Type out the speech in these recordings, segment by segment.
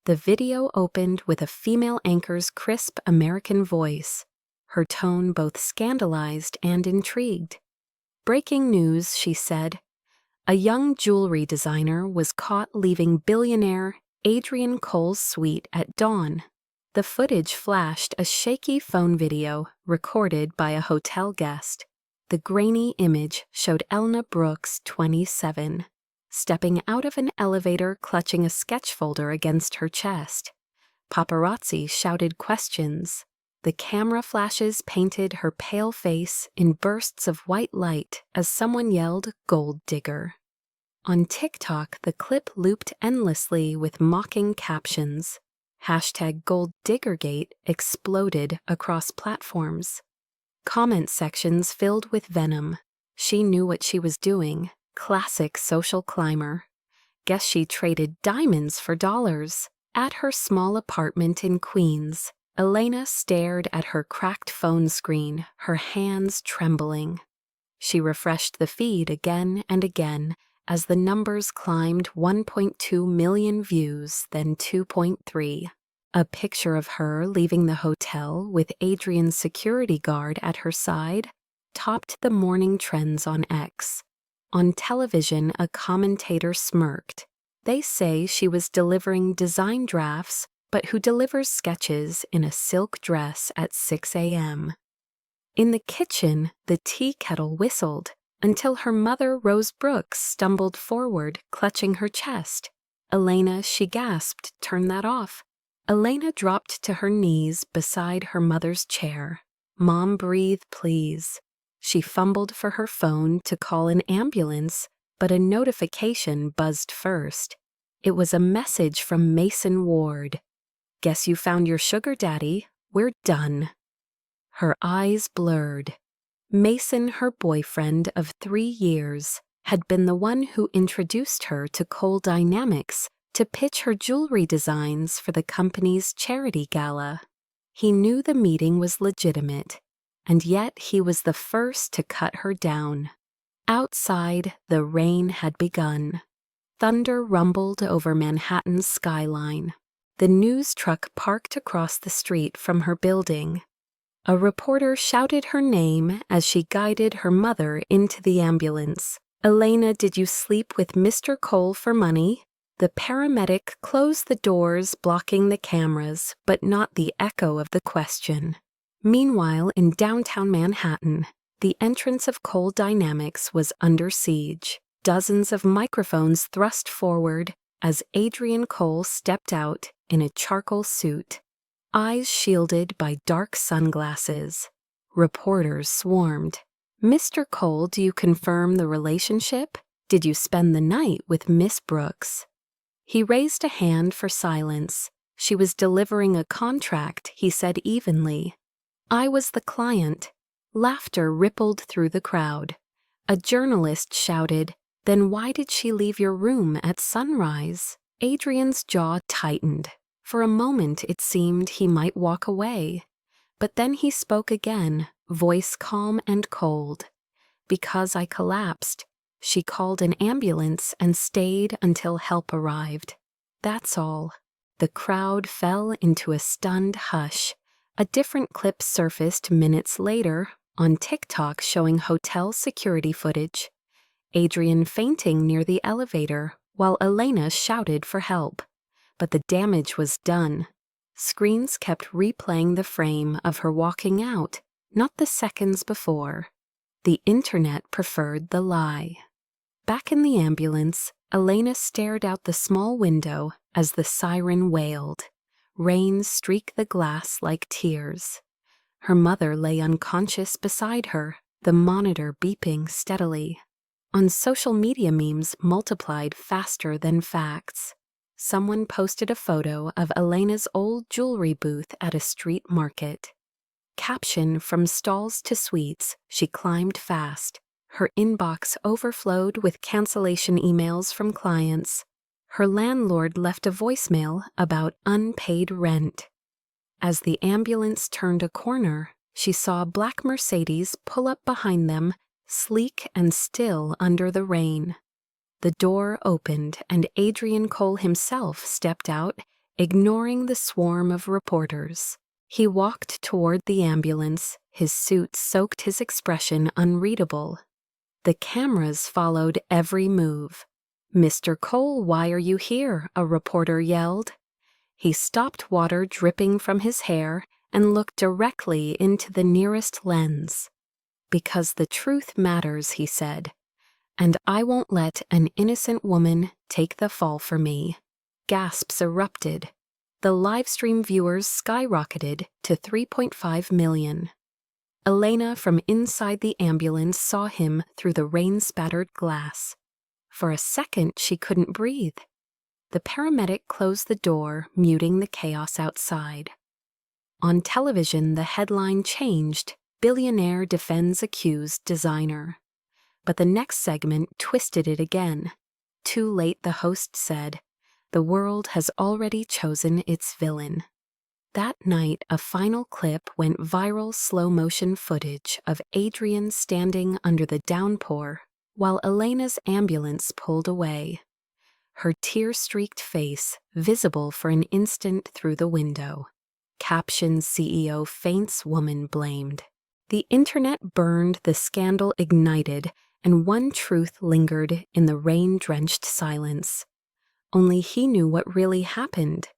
The video opened with a female anchor's crisp American voice, her tone both scandalized and intrigued. "Breaking news," she said. A young jewelry designer was caught leaving billionaire Adrian Cole's suite at dawn. The footage flashed a shaky phone video recorded by a hotel guest. The grainy image showed Elna Brooks, 27, stepping out of an elevator clutching a sketch folder against her chest. Paparazzi shouted questions. The camera flashes painted her pale face in bursts of white light as someone yelled, "Gold digger." On TikTok, the clip looped endlessly with mocking captions. #GoldDiggergate exploded across platforms. Comment sections filled with venom. She knew what she was doing. Classic social climber. Guess she traded diamonds for dollars. At her small apartment in Queens, Elena stared at her cracked phone screen, her hands trembling. She refreshed the feed again and again as the numbers climbed. 1.2 million views, then 2.3. A picture of her leaving the hotel with Adrian's security guard at her side topped the morning trends on X. On television, a commentator smirked. "They say she was delivering design drafts, but who delivers sketches in a silk dress at 6 a.m.? In the kitchen, the tea kettle whistled until her mother, Rose Brooks, stumbled forward, clutching her chest. "Elena," she gasped, "turn that off." Elena dropped to her knees beside her mother's chair. "Mom, breathe, please." She fumbled for her phone to call an ambulance, but a notification buzzed first. It was a message from Mason Ward. "Guess you found your sugar daddy. We're done." Her eyes blurred. Mason, her boyfriend of 3 years, had been the one who introduced her to Cole Dynamics to pitch her jewelry designs for the company's charity gala. He knew the meeting was legitimate, and yet he was the first to cut her down. Outside, the rain had begun. Thunder rumbled over Manhattan's skyline. The news truck parked across the street from her building. A reporter shouted her name as she guided her mother into the ambulance. "Elena, did you sleep with Mr. Cole for money?" The paramedic closed the doors, blocking the cameras, but not the echo of the question. Meanwhile, in downtown Manhattan, the entrance of Cole Dynamics was under siege. Dozens of microphones thrust forward as Adrian Cole stepped out in a charcoal suit, eyes shielded by dark sunglasses. Reporters swarmed. "Mr. Cole, do you confirm the relationship? Did you spend the night with Miss Brooks?" He raised a hand for silence. "She was delivering a contract," he said evenly. "I was the client." Laughter rippled through the crowd. A journalist shouted, "Then why did she leave your room at sunrise?" Adrian's jaw tightened. For a moment it seemed he might walk away. But then he spoke again, voice calm and cold. "Because I collapsed. She called an ambulance and stayed until help arrived. That's all." The crowd fell into a stunned hush. A different clip surfaced minutes later on TikTok showing hotel security footage. Adrian fainting near the elevator while Elena shouted for help. But the damage was done. Screens kept replaying the frame of her walking out, not the seconds before. The internet preferred the lie. Back in the ambulance, Elena stared out the small window as the siren wailed. Rain streaked the glass like tears. Her mother lay unconscious beside her, the monitor beeping steadily. On social media, memes multiplied faster than facts. Someone posted a photo of Elena's old jewelry booth at a street market. Caption, "From stalls to suites, she climbed fast." Her inbox overflowed with cancellation emails from clients. Her landlord left a voicemail about unpaid rent. As the ambulance turned a corner, she saw a black Mercedes pull up behind them, sleek and still under the rain. The door opened and Adrian Cole himself stepped out, ignoring the swarm of reporters. He walked toward the ambulance, his suit soaked, his expression unreadable. The cameras followed every move. "Mr. Cole, why are you here?" a reporter yelled. He stopped, water dripping from his hair, and looked directly into the nearest lens. "Because the truth matters," he said, "and I won't let an innocent woman take the fall for me." Gasps erupted. The livestream viewers skyrocketed to 3.5 million. Elena from inside the ambulance saw him through the rain-spattered glass. For a second, she couldn't breathe. The paramedic closed the door, muting the chaos outside. On television, the headline changed: "Billionaire defends accused designer." But the next segment twisted it again. Too late, the host said. The world has already chosen its villain. That night, a final clip went viral: slow-motion footage of Adrian standing under the downpour while Elena's ambulance pulled away. Her tear-streaked face visible for an instant through the window. Caption: CEO faints, woman blamed. The internet burned, the scandal ignited, and one truth lingered in the rain-drenched silence. Only he knew what really happened.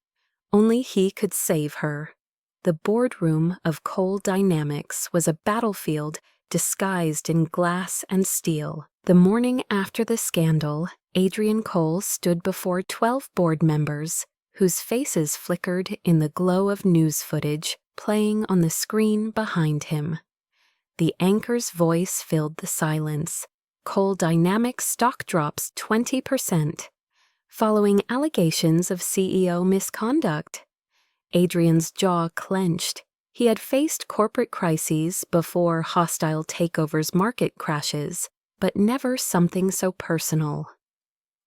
Only he could save her. The boardroom of Cole Dynamics was a battlefield disguised in glass and steel. The morning after the scandal, Adrian Cole stood before 12 board members, whose faces flickered in the glow of news footage playing on the screen behind him. The anchor's voice filled the silence. Cole Dynamics stock drops 20%. Following allegations of CEO misconduct. Adrian's jaw clenched. He had faced corporate crises before, hostile takeovers, market crashes, but never something so personal.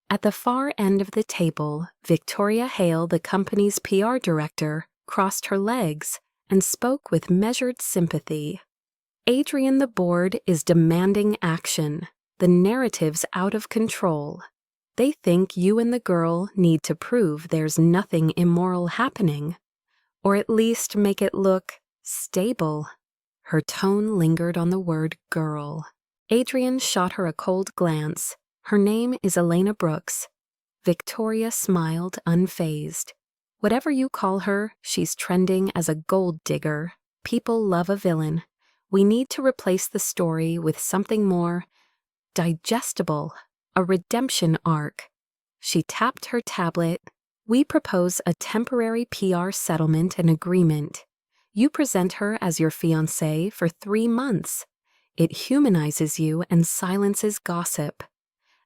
At the far end of the table, Victoria Hale, the company's PR director, crossed her legs and spoke with measured sympathy. "Adrian, the board is demanding action. The narrative's out of control. They think you and the girl need to prove there's nothing immoral happening, or at least make it look stable." Her tone lingered on the word girl. Adrian shot her a cold glance. "Her name is Elena Brooks." Victoria smiled, unfazed. "Whatever you call her, she's trending as a gold digger. People love a villain. We need to replace the story with something more digestible, a redemption arc." She tapped her tablet. "We propose a temporary PR settlement and agreement. You present her as your fiancé for 3 months. It humanizes you and silences gossip.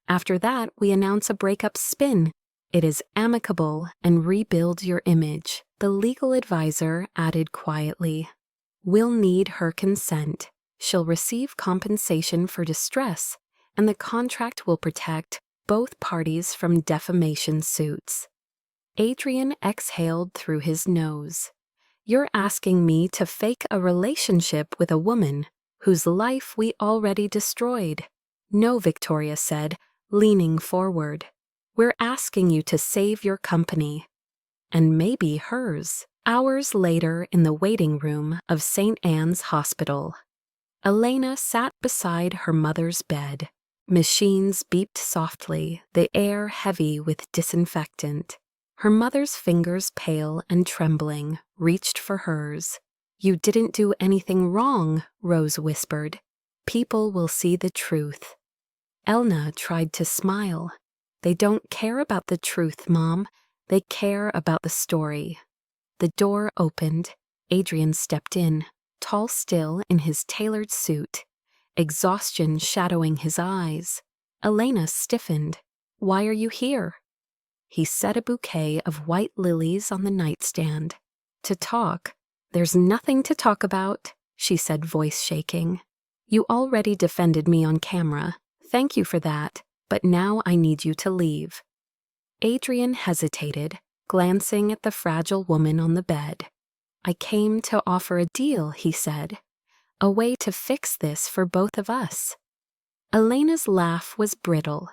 After that, we announce a breakup spin. It is amicable and rebuilds your image." The legal advisor added quietly, "We'll need her consent. She'll receive compensation for distress, and the contract will protect both parties from defamation suits." Adrian exhaled through his nose. "You're asking me to fake a relationship with a woman whose life we already destroyed." "No," Victoria said, leaning forward. "We're asking you to save your company. And maybe hers." Hours later, in the waiting room of St. Anne's Hospital, Elena sat beside her mother's bed. Machines beeped softly, the air heavy with disinfectant. Her mother's fingers, pale and trembling, reached for hers. "You didn't do anything wrong," Rose whispered. "People will see the truth." Elna tried to smile. "They don't care about the truth, Mom. They care about the story." The door opened. Adrian stepped in, tall still in his tailored suit, exhaustion shadowing his eyes. Elena stiffened. "Why are you here?" He set a bouquet of white lilies on the nightstand. "To talk." "There's nothing to talk about," she said, voice shaking. "You already defended me on camera. Thank you for that, but now I need you to leave." Adrian hesitated, glancing at the fragile woman on the bed. "I came to offer a deal," he said. "A way to fix this for both of us." Elena's laugh was brittle.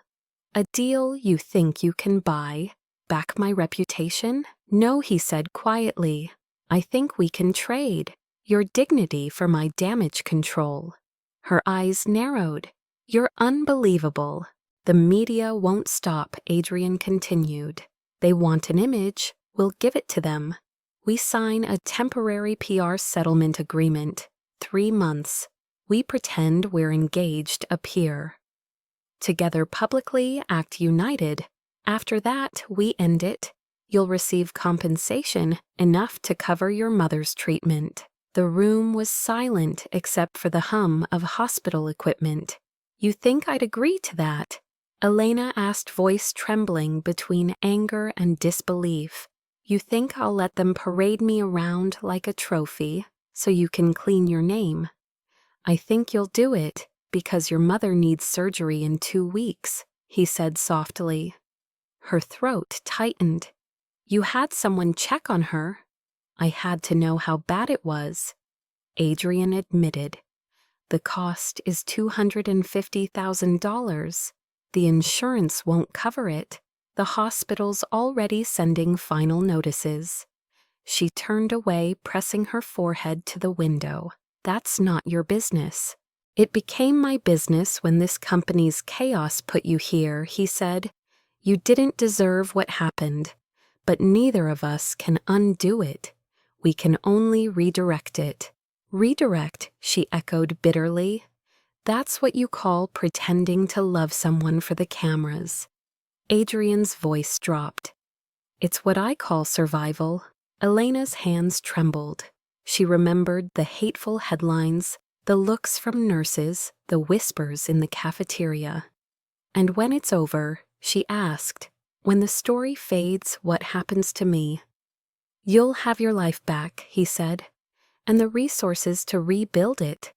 "A deal you think you can buy? Back my reputation? No, he said quietly. I think we can trade your dignity for my damage control. Her eyes narrowed. You're unbelievable. The media won't stop, Adrian continued. They want an image, we'll give it to them. We sign a temporary PR settlement agreement. 3 months. We pretend we're engaged a peer. Together publicly, act united. After that, we end it. You'll receive compensation enough to cover your mother's treatment. The room was silent except for the hum of hospital equipment. You think I'd agree to that? Elena asked, voice trembling between anger and disbelief. You think I'll let them parade me around like a trophy so you can clean your name? I think you'll do it because your mother needs surgery in 2 weeks, he said softly. Her throat tightened. You had someone check on her. I had to know how bad it was. Adrian admitted. The cost is $250,000. The insurance won't cover it. The hospital's already sending final notices. She turned away, pressing her forehead to the window. That's not your business. It became my business when this company's chaos put you here, he said. You didn't deserve what happened, but neither of us can undo it. We can only redirect it. Redirect, she echoed bitterly. That's what you call pretending to love someone for the cameras. Adrian's voice dropped. It's what I call survival. Elena's hands trembled. She remembered the hateful headlines, the looks from nurses, the whispers in the cafeteria. And when it's over, she asked, when the story fades, what happens to me? You'll have your life back, he said, and the resources to rebuild it.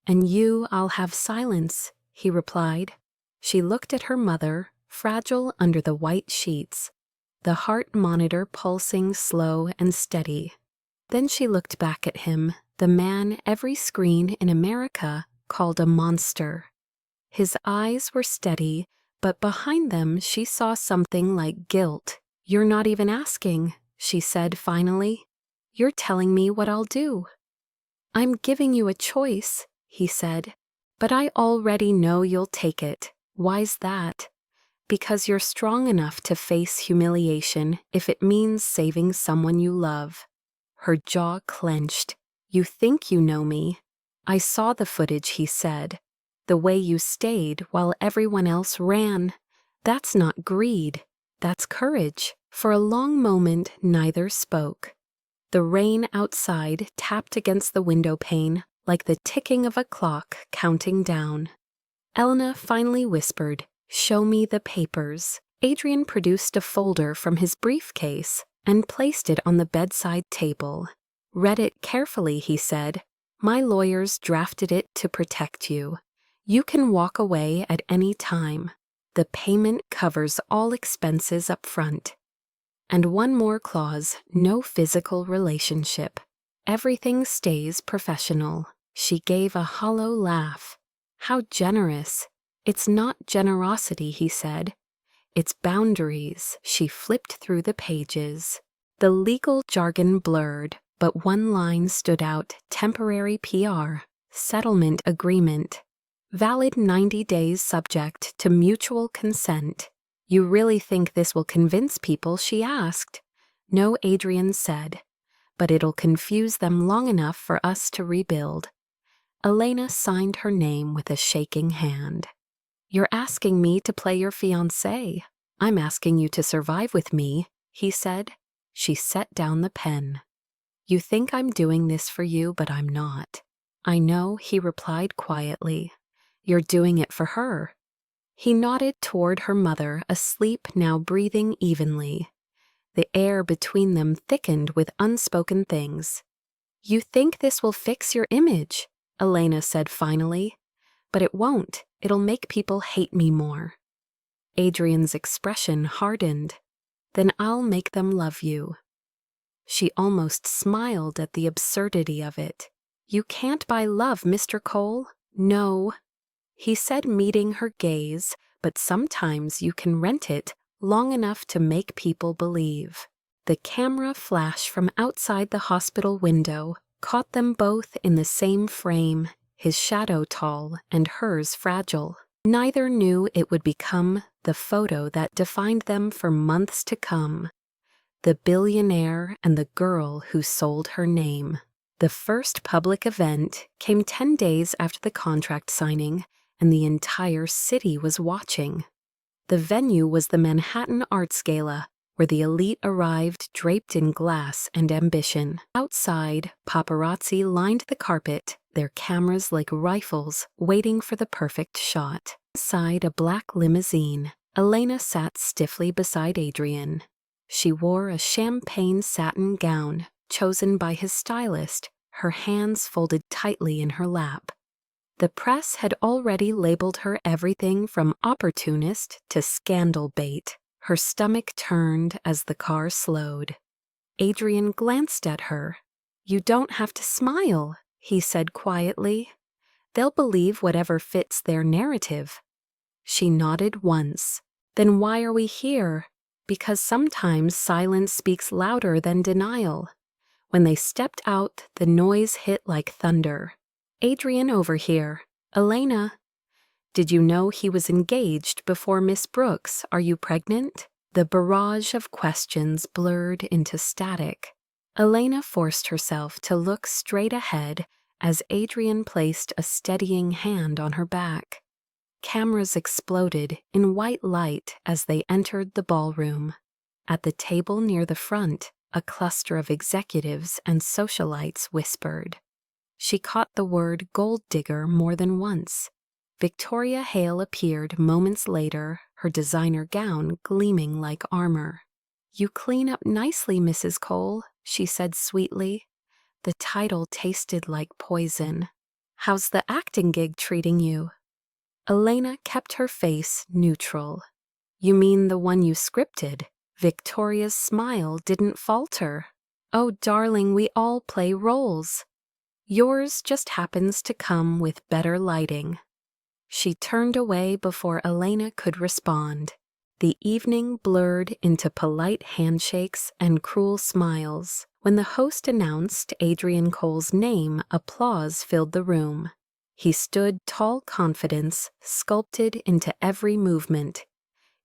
And you, I'll have silence, he replied. She looked at her mother, fragile under the white sheets, the heart monitor pulsing slow and steady. Then she looked back at him, the man every screen in America called a monster. His eyes were steady, but behind them she saw something like guilt. You're not even asking, she said finally. You're telling me what I'll do. I'm giving you a choice, he said, but I already know you'll take it. Why's that? Because you're strong enough to face humiliation if it means saving someone you love. Her jaw clenched. You think you know me. I saw the footage, he said. The way you stayed while everyone else ran. That's not greed. That's courage. For a long moment, neither spoke. The rain outside tapped against the window pane like the ticking of a clock counting down. Elena finally whispered, Show me the papers. Adrian produced a folder from his briefcase and placed it on the bedside table. Read it carefully, he said. My lawyers drafted it to protect you. You can walk away at any time. The payment covers all expenses up front. And one more clause, no physical relationship. Everything stays professional. She gave a hollow laugh. How generous. It's not generosity, he said. It's boundaries. She flipped through the pages. The legal jargon blurred, but one line stood out, temporary PR, settlement agreement. Valid 90 days subject to mutual consent. You really think this will convince people, she asked. No, Adrian said, but it'll confuse them long enough for us to rebuild. Elena signed her name with a shaking hand. You're asking me to play your fiancé. I'm asking you to survive with me, he said. She set down the pen. You think I'm doing this for you, but I'm not. I know, he replied quietly. You're doing it for her. He nodded toward her mother, asleep now, breathing evenly. The air between them thickened with unspoken things. You think this will fix your image, Elena said finally. But it won't. It'll make people hate me more. Adrian's expression hardened. Then I'll make them love you. She almost smiled at the absurdity of it. You can't buy love, Mr. Cole. No. He said, meeting her gaze, but sometimes you can rent it long enough to make people believe. The camera flash from outside the hospital window caught them both in the same frame, his shadow tall and hers fragile. Neither knew it would become the photo that defined them for months to come. The billionaire and the girl who sold her name. The first public event came 10 days after the contract signing, and the entire city was watching. The venue was the Manhattan Arts Gala, where the elite arrived draped in glass and ambition. Outside, paparazzi lined the carpet, their cameras like rifles, waiting for the perfect shot. Inside a black limousine, Elena sat stiffly beside Adrian. She wore a champagne satin gown, chosen by his stylist, her hands folded tightly in her lap. The press had already labeled her everything from opportunist to scandal bait. Her stomach turned as the car slowed. Adrian glanced at her. "You don't have to smile," he said quietly. "They'll believe whatever fits their narrative." She nodded once. "Then why are we here?" "Because sometimes silence speaks louder than denial." When they stepped out, the noise hit like thunder. "Adrian over here. Elena." "Did you know he was engaged before Miss Brooks? Are you pregnant?" The barrage of questions blurred into static. Elena forced herself to look straight ahead as Adrian placed a steadying hand on her back. Cameras exploded in white light as they entered the ballroom. At the table near the front, a cluster of executives and socialites whispered. She caught the word gold digger more than once. Victoria Hale appeared moments later, her designer gown gleaming like armor. "You clean up nicely, Mrs. Cole," she said sweetly. The title tasted like poison. "How's the acting gig treating you?" Elena kept her face neutral. "You mean the one you scripted?" Victoria's smile didn't falter. "Oh, darling, we all play roles. Yours just happens to come with better lighting." She turned away before Elena could respond. The evening blurred into polite handshakes and cruel smiles. When the host announced Adrian Cole's name, applause filled the room. He stood tall confidence, sculpted into every movement.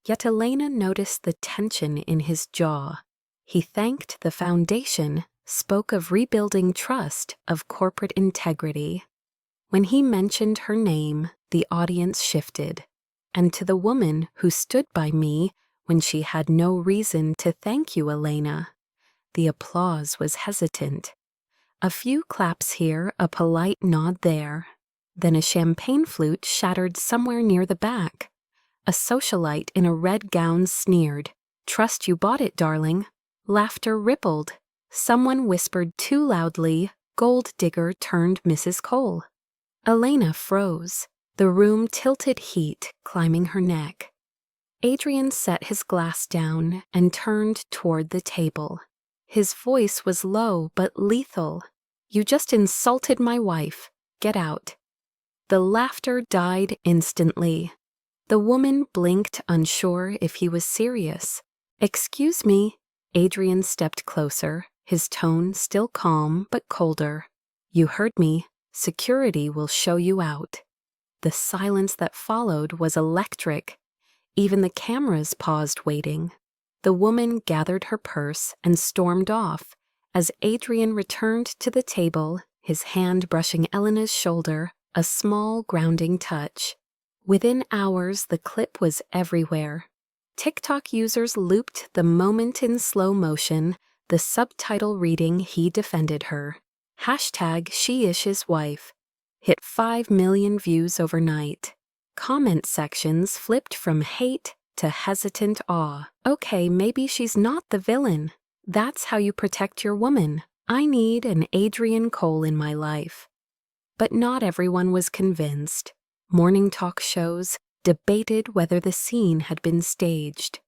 Yet Elena noticed the tension in his jaw. He thanked the foundation, spoke of rebuilding trust, of corporate integrity. When he mentioned her name, the audience shifted. "And to the woman who stood by me when she had no reason to thank you, Elena." The applause was hesitant. A few claps here, a polite nod there. Then a champagne flute shattered somewhere near the back. A socialite in a red gown sneered. "Trust you bought it, darling." Laughter rippled. Someone whispered too loudly, "Gold digger turned Mrs. Cole." Elena froze. The room tilted heat climbing her neck. Adrian set his glass down and turned toward the table. His voice was low but lethal. "You just insulted my wife. Get out." The laughter died instantly. The woman blinked, unsure if he was serious. "Excuse me." Adrian stepped closer, his tone still calm but colder. "You heard me. Security will show you out." The silence that followed was electric. Even the cameras paused waiting. The woman gathered her purse and stormed off. As Adrian returned to the table, his hand brushing Elena's shoulder, a small grounding touch. Within hours, the clip was everywhere. TikTok users looped the moment in slow motion, the subtitle reading "He defended her." #SheIsHisWife. Hit 5 million views overnight. Comment sections flipped from hate to hesitant awe. "Okay, maybe she's not the villain. That's how you protect your woman. I need an Adrian Cole in my life." But not everyone was convinced. Morning talk shows debated whether the scene had been staged.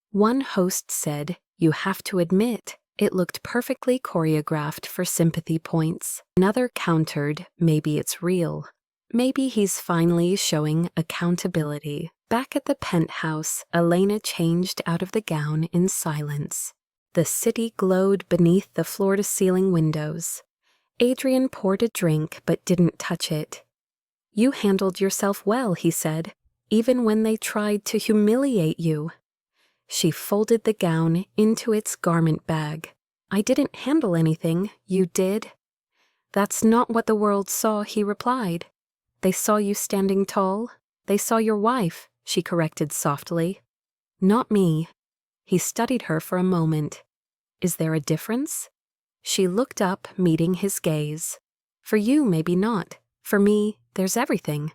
One host said, "You have to admit, it looked perfectly choreographed for sympathy points." Another countered, "Maybe it's real." Maybe he's finally showing accountability. Back at the penthouse, Elena changed out of the gown in silence. The city glowed beneath the floor-to-ceiling windows. Adrian poured a drink but didn't touch it. "You handled yourself well," he said, "even when they tried to humiliate you." She folded the gown into its garment bag. "I didn't handle anything, you did." "That's not what the world saw," he replied. "They saw you standing tall. They saw your wife," she corrected softly. "Not me." He studied her for a moment. "Is there a difference?" She looked up, meeting his gaze. "For you, maybe not. For me, there's everything."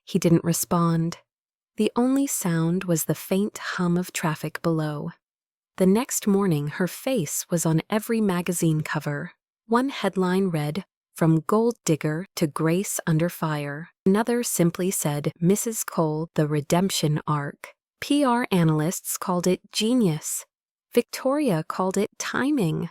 He didn't respond. The only sound was the faint hum of traffic below. The next morning, her face was on every magazine cover. One headline read, "From Gold Digger to Grace Under Fire." Another simply said, "Mrs. Cole, the Redemption Arc." PR analysts called it genius. Victoria called it timing.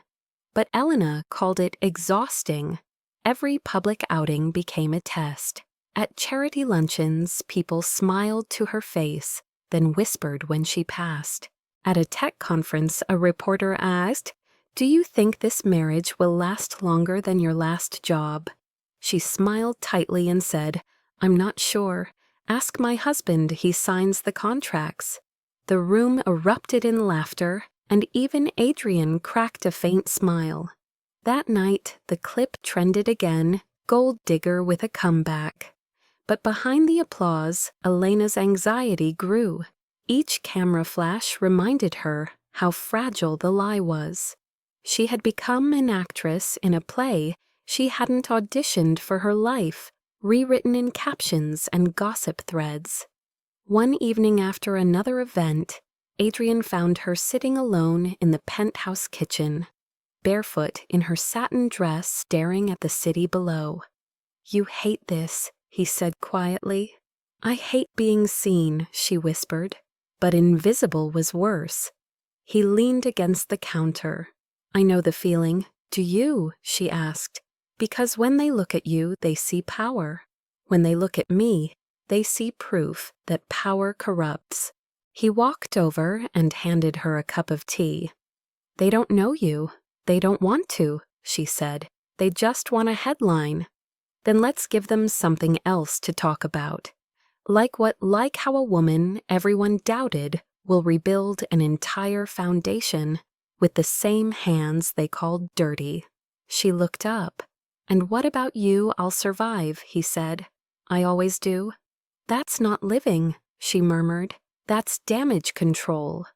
But Elena called it exhausting. Every public outing became a test. At charity luncheons, people smiled to her face, then whispered when she passed. At a tech conference, a reporter asked, "Do you think this marriage will last longer than your last job?" She smiled tightly and said, "I'm not sure. Ask my husband, he signs the contracts." The room erupted in laughter, and even Adrian cracked a faint smile. That night, the clip trended again, "Gold Digger with a comeback." But behind the applause, Elena's anxiety grew. Each camera flash reminded her how fragile the lie was. She had become an actress in a play she hadn't auditioned for her life, rewritten in captions and gossip threads. One evening after another event, Adrian found her sitting alone in the penthouse kitchen, barefoot in her satin dress staring at the city below. "You hate this," he said quietly. "I hate being seen," she whispered. But invisible was worse. He leaned against the counter. "I know the feeling. Do you?" she asked. "Because when they look at you, they see power. When they look at me, they see proof that power corrupts." He walked over and handed her a cup of tea. "They don't know you. They don't want to," she said. "They just want a headline." "Then let's give them something else to talk about. Like how a woman everyone doubted will rebuild an entire foundation with the same hands they called dirty." She looked up. "And what about you? I'll survive," he said. "I always do." "That's not living," she murmured. "That's damage control."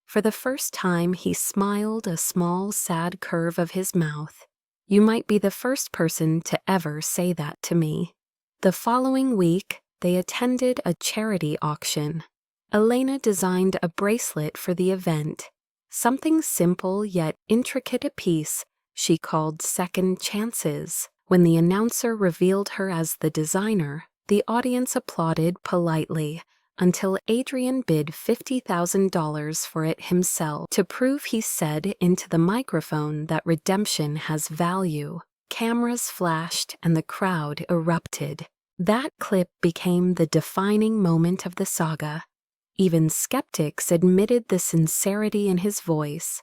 For the first time, he smiled a small, sad curve of his mouth. "You might be the first person to ever say that to me." The following week, they attended a charity auction. Elena designed a bracelet for the event, something simple yet intricate a piece she called Second Chances. When the announcer revealed her as the designer, the audience applauded politely until Adrian bid $50,000 for it himself to prove he said into the microphone that redemption has value. Cameras flashed and the crowd erupted. That clip became the defining moment of the saga. Even skeptics admitted the sincerity in his voice.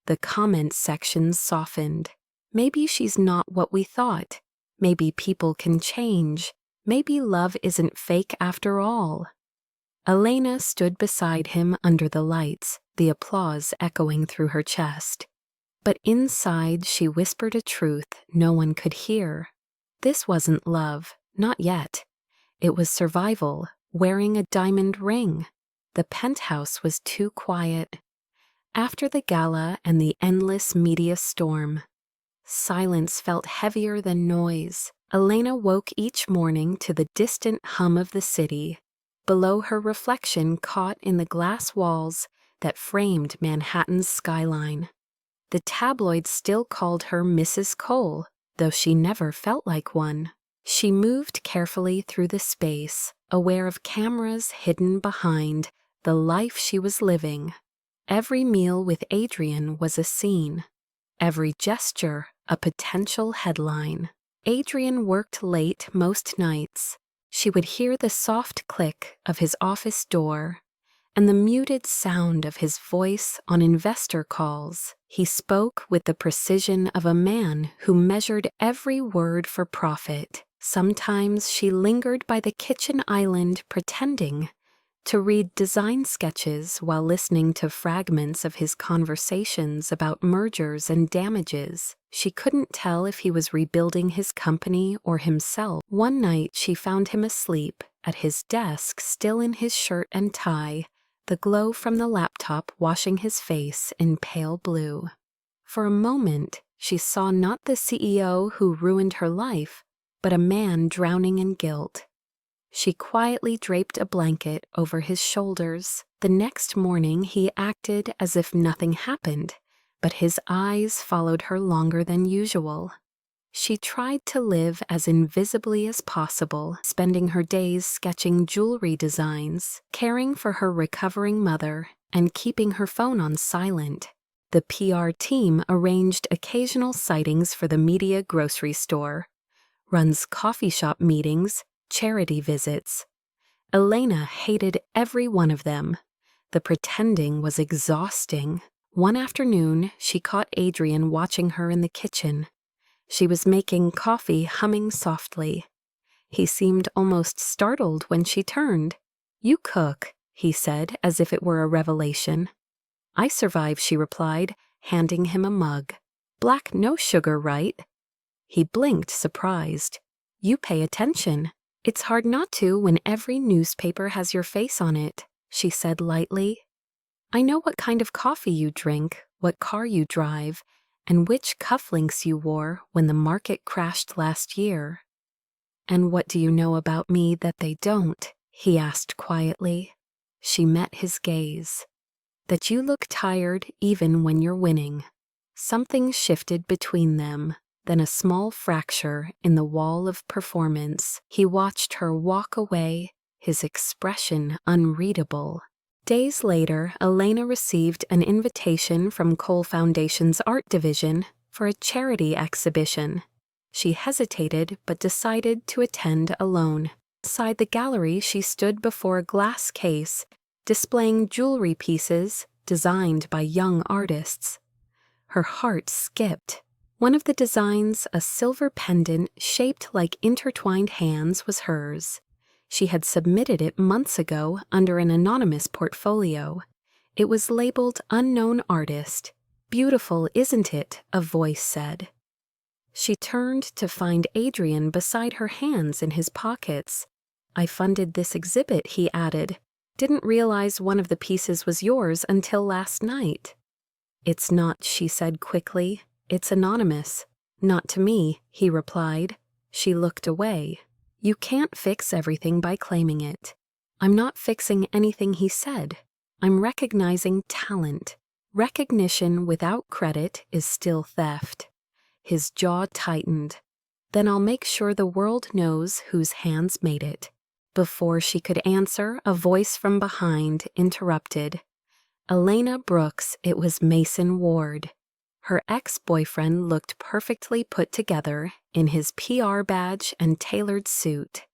The comment sections softened. Maybe she's not what we thought. Maybe people can change. Maybe love isn't fake after all. Elena stood beside him under the lights, the applause echoing through her chest. But inside she whispered a truth no one could hear. This wasn't love, not yet. It was survival, wearing a diamond ring. The penthouse was too quiet. After the gala and the endless media storm, silence felt heavier than noise. Elena woke each morning to the distant hum of the city. Below her reflection caught in the glass walls that framed Manhattan's skyline. The tabloids still called her Mrs. Cole, though she never felt like one. She moved carefully through the space, aware of cameras hidden behind the life she was living. Every meal with Adrian was a scene. Every gesture, a potential headline. Adrian worked late most nights. She would hear the soft click of his office door and the muted sound of his voice on investor calls. He spoke with the precision of a man who measured every word for profit. Sometimes she lingered by the kitchen island pretending to read design sketches while listening to fragments of his conversations about mergers and damages. She couldn't tell if he was rebuilding his company or himself. One night she found him asleep at his desk, still in his shirt and tie, the glow from the laptop washing his face in pale blue. For a moment, she saw not the CEO who ruined her life, but a man drowning in guilt. She quietly draped a blanket over his shoulders. The next morning he acted as if nothing happened, but his eyes followed her longer than usual. She tried to live as invisibly as possible, spending her days sketching jewelry designs, caring for her recovering mother, and keeping her phone on silent. The PR team arranged occasional sightings for the media grocery store, runs coffee shop meetings, charity visits. Elena hated every one of them. The pretending was exhausting. One afternoon, she caught Adrian watching her in the kitchen. She was making coffee, humming softly. He seemed almost startled when she turned. "You cook," he said, as if it were a revelation. "I survive," she replied, handing him a mug. "Black, no sugar, right?" He blinked, surprised. "You pay attention." "It's hard not to when every newspaper has your face on it," she said lightly. "I know what kind of coffee you drink, what car you drive, and which cufflinks you wore when the market crashed last year." "And what do you know about me that they don't?" he asked quietly. She met his gaze. "That you look tired even when you're winning." Something shifted between them, then a small fracture in the wall of performance. He watched her walk away, his expression unreadable. Days later, Elena received an invitation from Cole Foundation's art division for a charity exhibition. She hesitated but decided to attend alone. Inside the gallery, she stood before a glass case, displaying jewelry pieces designed by young artists. Her heart skipped. One of the designs, a silver pendant shaped like intertwined hands, was hers. She had submitted it months ago under an anonymous portfolio. It was labeled Unknown Artist. "Beautiful, isn't it?" a voice said. She turned to find Adrian beside her, hands in his pockets. "I funded this exhibit," he added. "Didn't realize one of the pieces was yours until last night." "It's not," she said quickly. "It's anonymous." "Not to me," he replied. She looked away. "You can't fix everything by claiming it." "I'm not fixing anything," he said. "I'm recognizing talent. Recognition without credit is still theft." His jaw tightened. "Then I'll make sure the world knows whose hands made it." Before she could answer, a voice from behind interrupted. "Elena Brooks, it was Mason Ward." Her ex-boyfriend looked perfectly put together in his PR badge and tailored suit.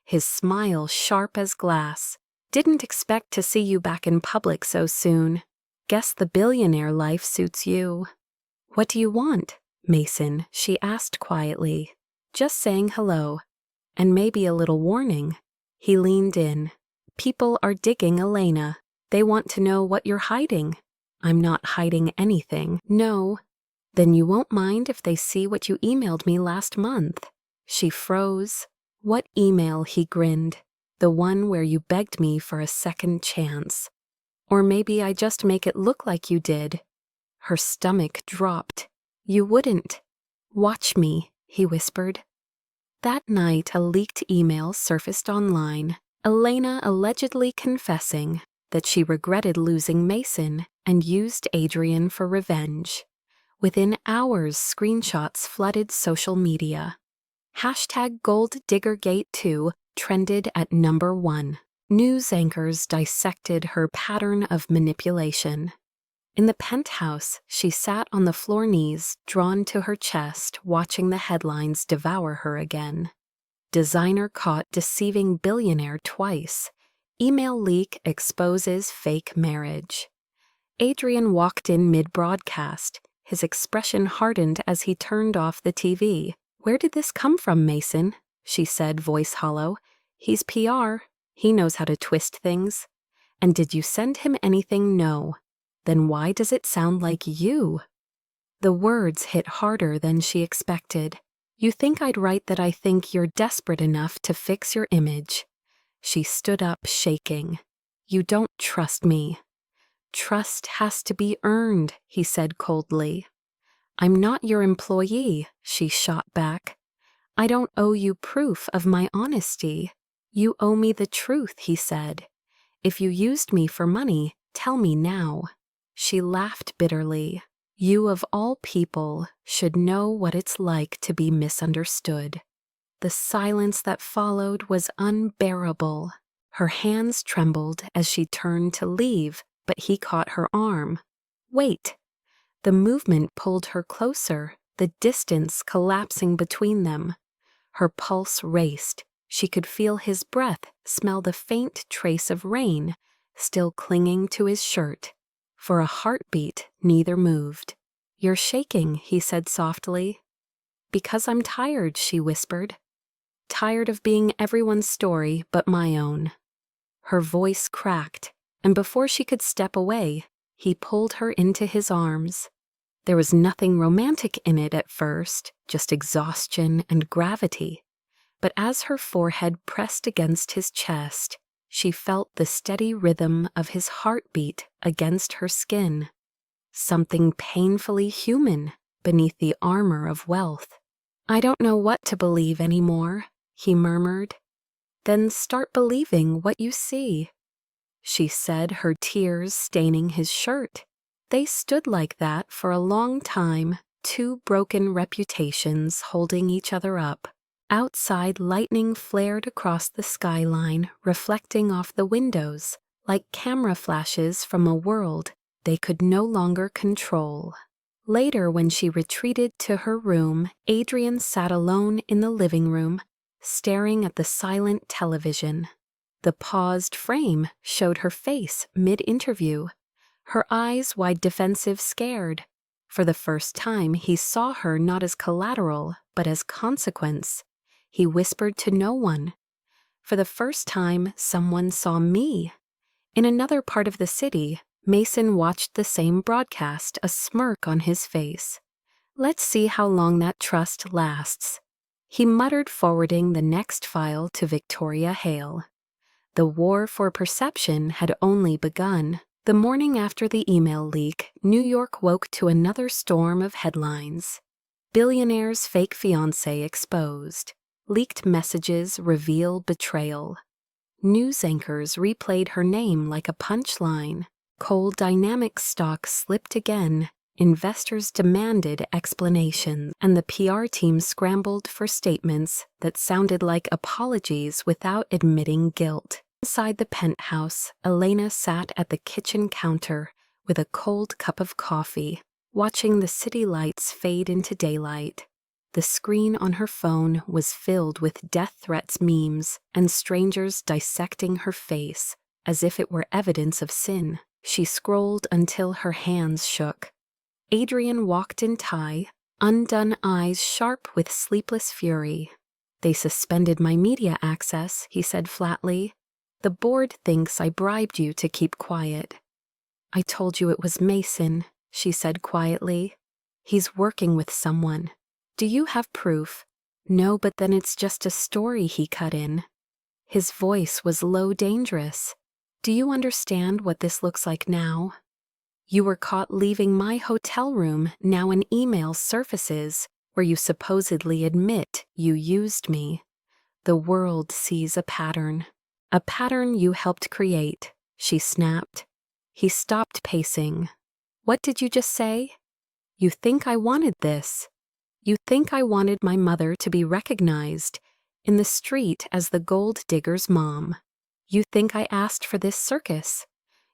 His smile sharp as glass. "Didn't expect to see you back in public so soon. Guess the billionaire life suits you." "What do you want, Mason?" she asked quietly. "Just saying hello. And maybe a little warning." He leaned in. "People are digging Elena. They want to know what you're hiding." "I'm not hiding anything." "No." "Then you won't mind if they see what you emailed me last month." She froze. "What email?" He grinned. "The one where you begged me for a second chance. Or maybe I just make it look like you did." Her stomach dropped. "You wouldn't." "Watch me," he whispered. That night, a leaked email surfaced online. Elena allegedly confessing that she regretted losing Mason and used Adrian for revenge. Within hours, screenshots flooded social media. #GoldDiggerGate2 trended at #1. News anchors dissected her pattern of manipulation. In the penthouse, she sat on the floor, knees drawn to her chest, watching the headlines devour her again. Designer caught deceiving billionaire twice. Email leak exposes fake marriage. Adrian walked in mid-broadcast. His expression hardened as he turned off the TV. "Where did this come from, Mason?" she said, voice hollow. "He's PR. He knows how to twist things." "And did you send him anything?" "No." "Then why does it sound like you?" The words hit harder than she expected. "You think I'd write that I think you're desperate enough to fix your image?" She stood up, shaking. "You don't trust me." "Trust has to be earned," he said coldly. "I'm not your employee," she shot back. "I don't owe you proof of my honesty." "You owe me the truth," he said. "If you used me for money, tell me now." She laughed bitterly. "You of all people should know what it's like to be misunderstood." The silence that followed was unbearable. Her hands trembled as she turned to leave, but he caught her arm. "Wait." The movement pulled her closer, the distance collapsing between them. Her pulse raced. She could feel his breath, smell the faint trace of rain, still clinging to his shirt. For a heartbeat, neither moved. "You're shaking," he said softly. "Because I'm tired," she whispered. "Tired of being everyone's story but my own." Her voice cracked, and before she could step away, he pulled her into his arms. There was nothing romantic in it at first, just exhaustion and gravity. But as her forehead pressed against his chest, she felt the steady rhythm of his heartbeat against her skin. Something painfully human beneath the armor of wealth. "I don't know what to believe anymore," he murmured. "Then start believing what you see," she said, her tears staining his shirt. They stood like that for a long time, two broken reputations holding each other up. Outside, lightning flared across the skyline, reflecting off the windows, like camera flashes from a world they could no longer control. Later, when she retreated to her room, Adrian sat alone in the living room, staring at the silent television. The paused frame showed her face mid-interview, her eyes wide defensive, scared. For the first time, he saw her not as collateral, but as consequence. He whispered to no one. "For the first time, someone saw me." In another part of the city, Mason watched the same broadcast, a smirk on his face. "Let's see how long that trust lasts." He muttered, forwarding the next file to Victoria Hale. The war for perception had only begun. The morning after the email leak, New York woke to another storm of headlines. Billionaire's fake fiancé exposed. Leaked messages reveal betrayal. News anchors replayed her name like a punchline. Coal Dynamics stock slipped again. Investors demanded explanations, and the PR team scrambled for statements that sounded like apologies without admitting guilt. Inside the penthouse, Elena sat at the kitchen counter with a cold cup of coffee, watching the city lights fade into daylight. The screen on her phone was filled with death threats, memes, and strangers dissecting her face as if it were evidence of sin. She scrolled until her hands shook. Adrian walked in tie, undone eyes sharp with sleepless fury. "They suspended my media access," he said flatly. "The board thinks I bribed you to keep quiet." "I told you it was Mason," she said quietly. "He's working with someone." "Do you have proof?" "No, but then it's just a story he cut in." His voice was low, dangerous. "Do you understand what this looks like now? You were caught leaving my hotel room, now an email surfaces where you supposedly admit you used me. The world sees a pattern you helped create," she snapped. He stopped pacing. "What did you just say?" "You think I wanted this? You think I wanted my mother to be recognized in the street as the gold digger's mom? You think I asked for this circus?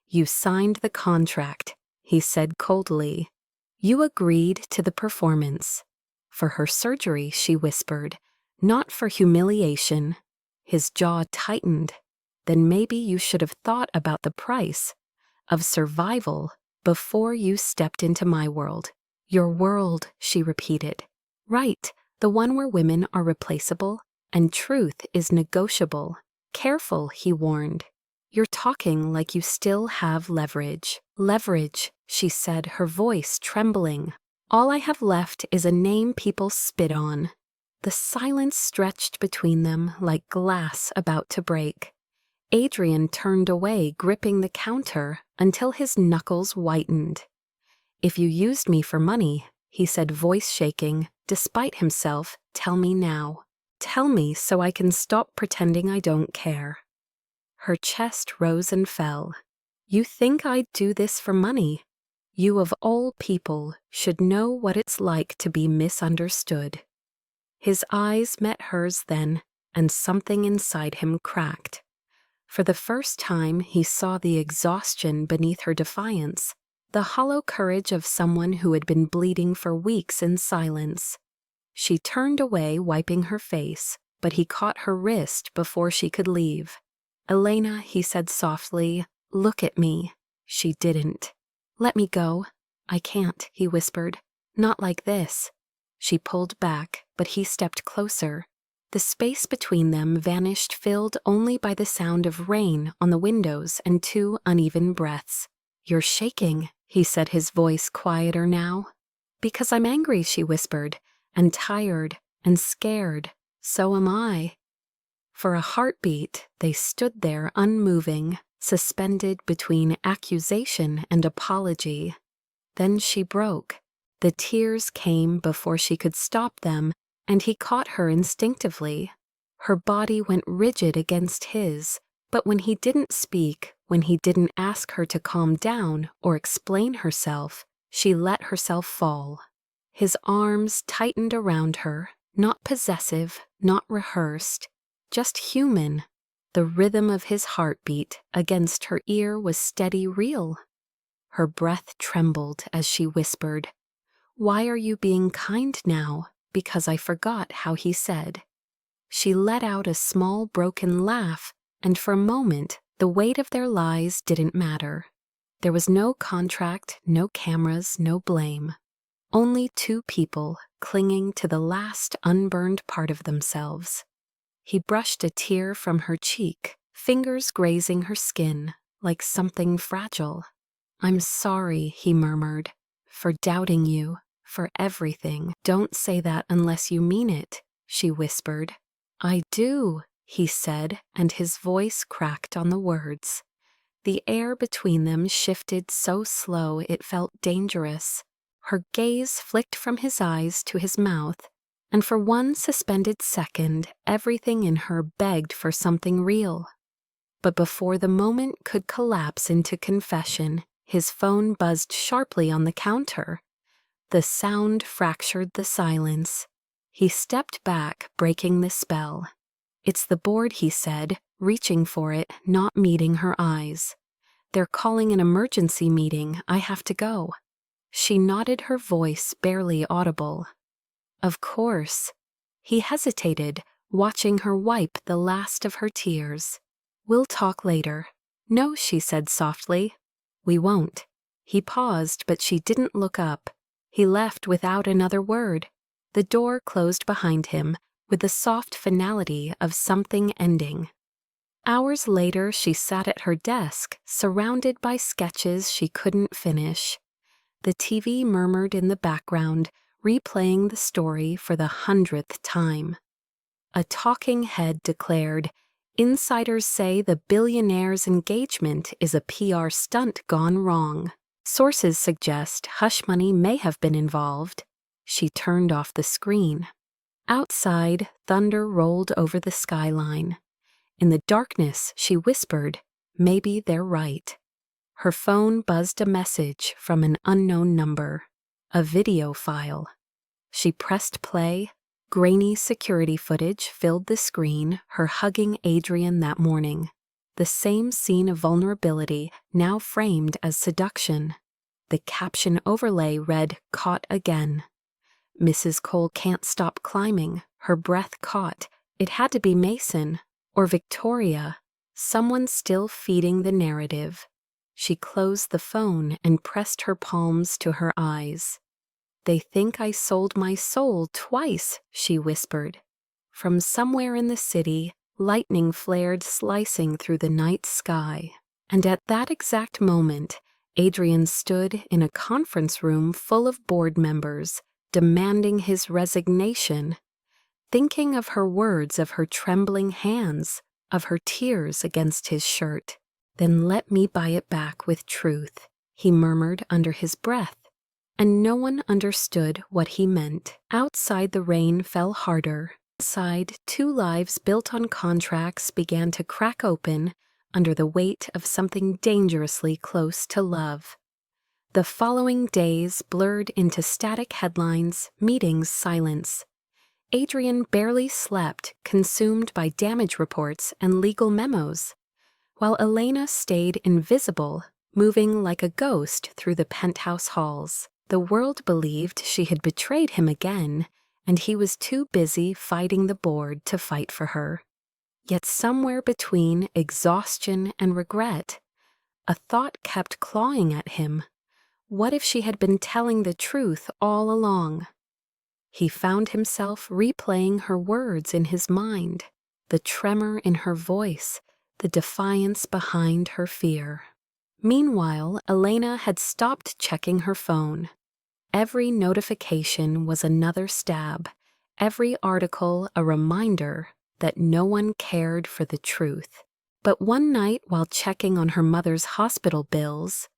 You signed the contract," he said coldly. "You agreed to the performance." "For her surgery," she whispered, Not for humiliation. His jaw tightened. Then maybe you should have thought about the price of survival before you stepped into my world. Your world, she repeated. Right, the one where women are replaceable and truth is negotiable. Careful, he warned. You're talking like you still have leverage. Leverage, she said, her voice trembling. All I have left is a name people spit on. The silence stretched between them like glass about to break. Adrian turned away, gripping the counter until his knuckles whitened. If you used me for money, he said, voice shaking, despite himself, tell me now. Tell me so I can stop pretending I don't care. Her chest rose and fell. You think I'd do this for money? You of all people should know what it's like to be misunderstood. His eyes met hers then, and something inside him cracked. For the first time, he saw the exhaustion beneath her defiance, the hollow courage of someone who had been bleeding for weeks in silence. She turned away, wiping her face, but he caught her wrist before she could leave. Elena, he said softly, look at me. She didn't. Let me go. I can't, he whispered. Not like this. She pulled back, but he stepped closer. The space between them vanished, filled only by the sound of rain on the windows and 2 uneven breaths. You're shaking, he said, his voice quieter now. Because I'm angry, she whispered, and tired and scared. So am I. For a heartbeat, they stood there unmoving, suspended between accusation and apology. Then she broke. The tears came before she could stop them, and he caught her instinctively. Her body went rigid against his, but when he didn't speak, when he didn't ask her to calm down or explain herself, she let herself fall. His arms tightened around her, not possessive, not rehearsed, just human. The rhythm of his heartbeat against her ear was steady, real. Her breath trembled as she whispered, "Why are you being kind now?" "Because I forgot how," he said. She let out a small broken laugh, and for a moment the weight of their lies didn't matter. There was no contract, no cameras, no blame. Only 2 people clinging to the last unburned part of themselves. He brushed a tear from her cheek, fingers grazing her skin like something fragile. "I'm sorry," he murmured, "for doubting you, for everything." "Don't say that unless you mean it," she whispered. "I do," he said, and his voice cracked on the words. The air between them shifted so slow it felt dangerous. Her gaze flicked from his eyes to his mouth, and for one suspended second, everything in her begged for something real. But before the moment could collapse into confession, his phone buzzed sharply on the counter. The sound fractured the silence. He stepped back, breaking the spell. "It's the board," he said, reaching for it, not meeting her eyes. "They're calling an emergency meeting. I have to go." She nodded, her voice barely audible. "Of course." He hesitated, watching her wipe the last of her tears. "We'll talk later." "No," she said softly. "We won't." He paused, but she didn't look up. He left without another word. The door closed behind him with the soft finality of something ending. Hours later, she sat at her desk, surrounded by sketches she couldn't finish. The TV murmured in the background, replaying the story for the 100th time. A talking head declared, "Insiders say the billionaire's engagement is a PR stunt gone wrong. Sources suggest hush money may have been involved." She turned off the screen. Outside, thunder rolled over the skyline. In the darkness, she whispered, "Maybe they're right." Her phone buzzed a message from an unknown number, a video file. She pressed play. Grainy security footage filled the screen, her hugging Adrian that morning. The same scene of vulnerability, now framed as seduction. The caption overlay read, "Caught again." "Mrs. Cole can't stop climbing. Her breath caught. It had to be Mason or Victoria, someone still feeding the narrative. She closed the phone and pressed her palms to her eyes. "They think I sold my soul twice," she whispered. From somewhere in the city, lightning flared, slicing through the night sky. And at that exact moment, Adrian stood in a conference room full of board members, demanding his resignation, thinking of her words, of her trembling hands, of her tears against his shirt. "Then let me buy it back with truth," he murmured under his breath, and no one understood what he meant. Outside, the rain fell harder. Inside, two lives built on contracts began to crack open under the weight of something dangerously close to love. The following days blurred into static headlines, meetings, silence. Adrian barely slept, consumed by damage reports and legal memos, while Elena stayed invisible, moving like a ghost through the penthouse halls. The world believed she had betrayed him again, and he was too busy fighting the board to fight for her. Yet somewhere between exhaustion and regret, a thought kept clawing at him. What if she had been telling the truth all along? He found himself replaying her words in his mind, the tremor in her voice, the defiance behind her fear. Meanwhile, Elena had stopped checking her phone. Every notification was another stab, every article a reminder that no one cared for the truth. But one night, while checking on her mother's hospital bills,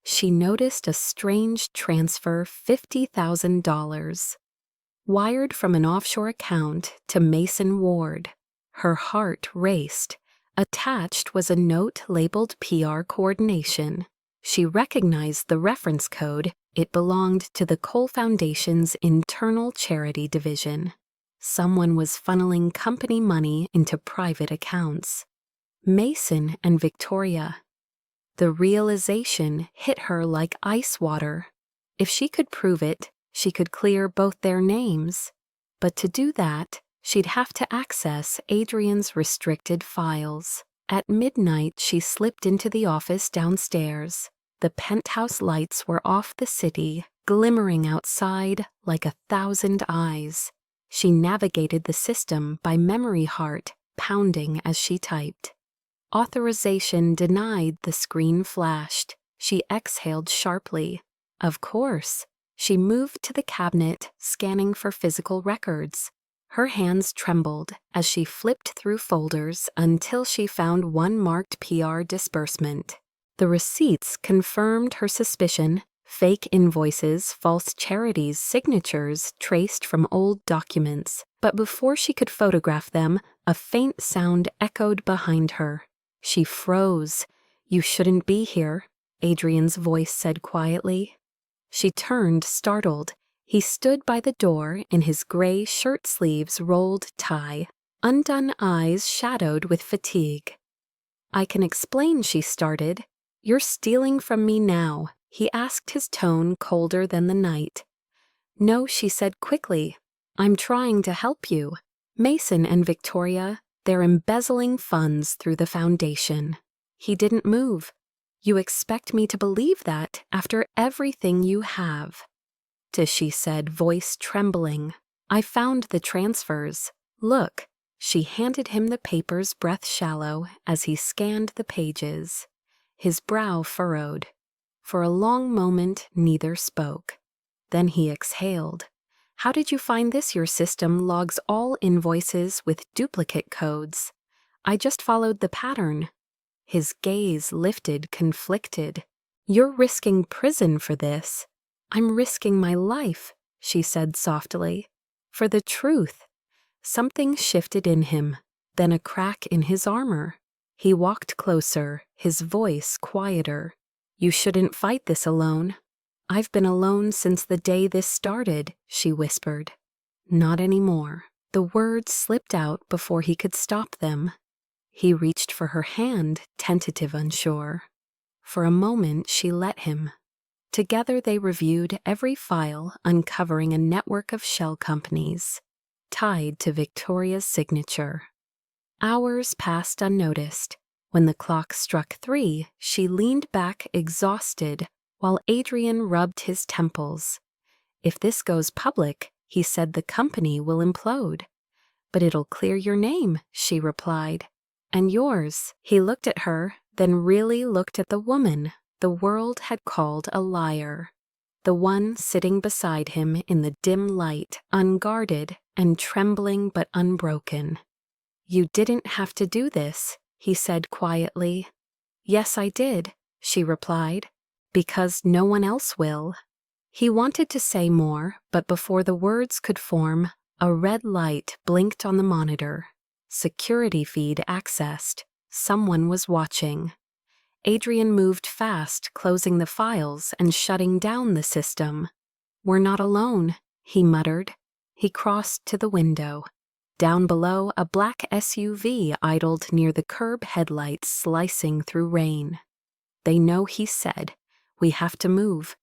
she noticed a strange transfer, $50,000, wired from an offshore account to Mason Ward. Her heart raced. Attached was a note labeled PR coordination. She recognized the reference code. It belonged to the Cole Foundation's internal charity division. Someone was funneling company money into private accounts. Mason and Victoria. The realization hit her like ice water. If she could prove it, she could clear both their names. But to do that, she'd have to access Adrian's restricted files. At midnight, she slipped into the office downstairs. The penthouse lights were off, the city glimmering outside like 1,000 eyes. She navigated the system by memory, heart pounding as she typed. Authorization denied. The screen flashed. She exhaled sharply. Of course. She moved to the cabinet, scanning for physical records. Her hands trembled as she flipped through folders until she found one marked PR disbursement. The receipts confirmed her suspicion. Fake invoices, false charities, signatures traced from old documents. But before she could photograph them, a faint sound echoed behind her. She froze. "You shouldn't be here," Adrian's voice said quietly. She turned, startled. He stood by the door in his gray shirt sleeves, rolled tie, undone eyes shadowed with fatigue. "I can explain," she started. "You're stealing from me now," he asked, his tone colder than the night. "No," she said quickly. "I'm trying to help you. Mason and Victoria, they're embezzling funds through the foundation." He didn't move. "You expect me to believe that after everything you have?" She said, voice trembling. "I found the transfers. Look." She handed him the papers, breath shallow, as he scanned the pages. His brow furrowed. For a long moment, neither spoke. Then he exhaled. "How did you find this? Your system logs all invoices with duplicate codes. I just followed the pattern." His gaze lifted, conflicted. "You're risking prison for this." "I'm risking my life," she said softly. "For the truth." Something shifted in him, then a crack in his armor. He walked closer, his voice quieter. "You shouldn't fight this alone." "I've been alone since the day this started," she whispered. "Not anymore." The words slipped out before he could stop them. He reached for her hand, tentative, unsure. For a moment, she let him. Together they reviewed every file, uncovering a network of shell companies. tied to Victoria's signature. Hours passed unnoticed. When the clock struck 3, she leaned back exhausted while Adrian rubbed his temples. "If this goes public," he said, "the company will implode." "But it'll clear your name," she replied. "And yours." He looked at her, then really looked at the woman the world had called a liar. The one sitting beside him in the dim light, unguarded and trembling but unbroken. "You didn't have to do this," he said quietly. "Yes, I did," she replied, "because no one else will." He wanted to say more, but before the words could form, a red light blinked on the monitor. Security feed accessed. Someone was watching. Adrian moved fast, closing the files and shutting down the system. "We're not alone," he muttered. He crossed to the window. Down below, a black SUV idled near the curb, headlights slicing through rain. "They know," he said. "We have to move."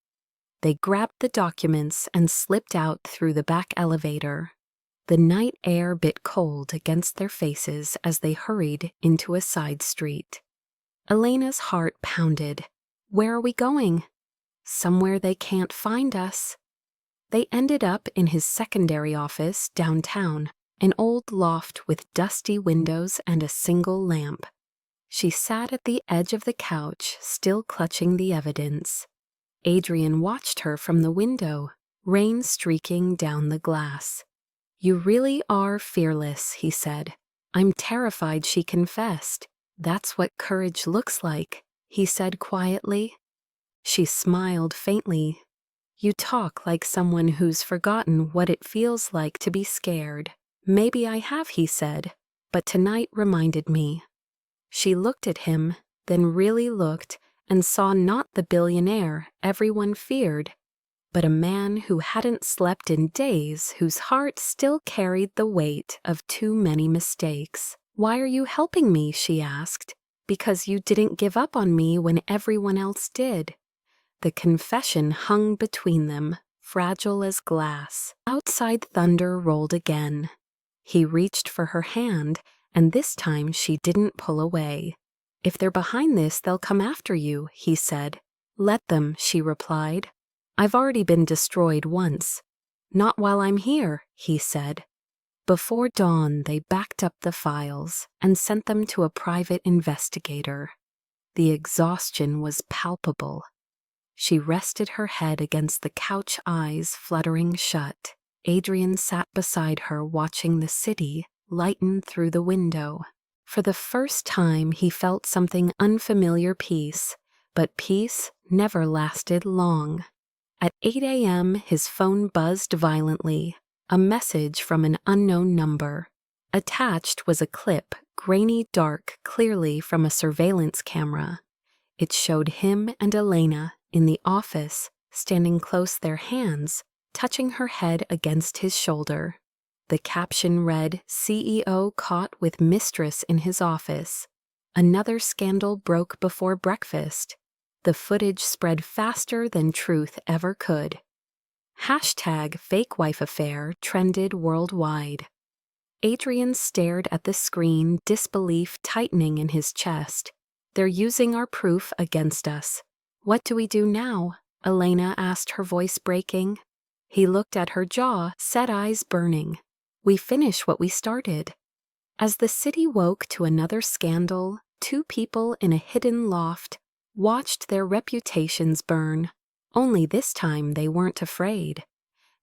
They grabbed the documents and slipped out through the back elevator. The night air bit cold against their faces as they hurried into a side street. Elena's heart pounded. "Where are we going?" "Somewhere they can't find us." They ended up in his secondary office downtown, an old loft with dusty windows and a single lamp. She sat at the edge of the couch, still clutching the evidence. Adrian watched her from the window, rain streaking down the glass. "You really are fearless," he said. "I'm terrified she confessed." "That's what courage looks like," he said quietly. She smiled faintly. "You talk like someone who's forgotten what it feels like to be scared." "Maybe I have," he said, "but tonight reminded me." She looked at him, then really looked, and saw not the billionaire everyone feared, but a man who hadn't slept in days, whose heart still carried the weight of too many mistakes. "Why are you helping me?" she asked. "Because you didn't give up on me when everyone else did." The confession hung between them, fragile as glass. Outside, thunder rolled again. He reached for her hand, and this time she didn't pull away. "If they're behind this, they'll come after you," he said. "Let them," she replied. "I've already been destroyed once." "Not while I'm here," he said. Before dawn, they backed up the files and sent them to a private investigator. The exhaustion was palpable. She rested her head against the couch, eyes fluttering shut. Adrian sat beside her, watching the city lighten through the window. For the first time, he felt something unfamiliar: peace, but peace never lasted long. At 8 a.m., his phone buzzed violently. A message from an unknown number. Attached was a clip, grainy dark, clearly from a surveillance camera. It showed him and Elena in the office, standing close, their hands touching her head against his shoulder. The caption read, "CEO caught with mistress in his office. Another scandal broke before breakfast." The footage spread faster than truth ever could. #FakeWifeAffair trended worldwide. Adrian stared at the screen, disbelief tightening in his chest. "They're using our proof against us." "What do we do now?" Elena asked, her voice breaking. He looked at her, jaw set, eyes burning. "We finish what we started." As the city woke to another scandal, two people in a hidden loft watched their reputations burn. Only this time they weren't afraid.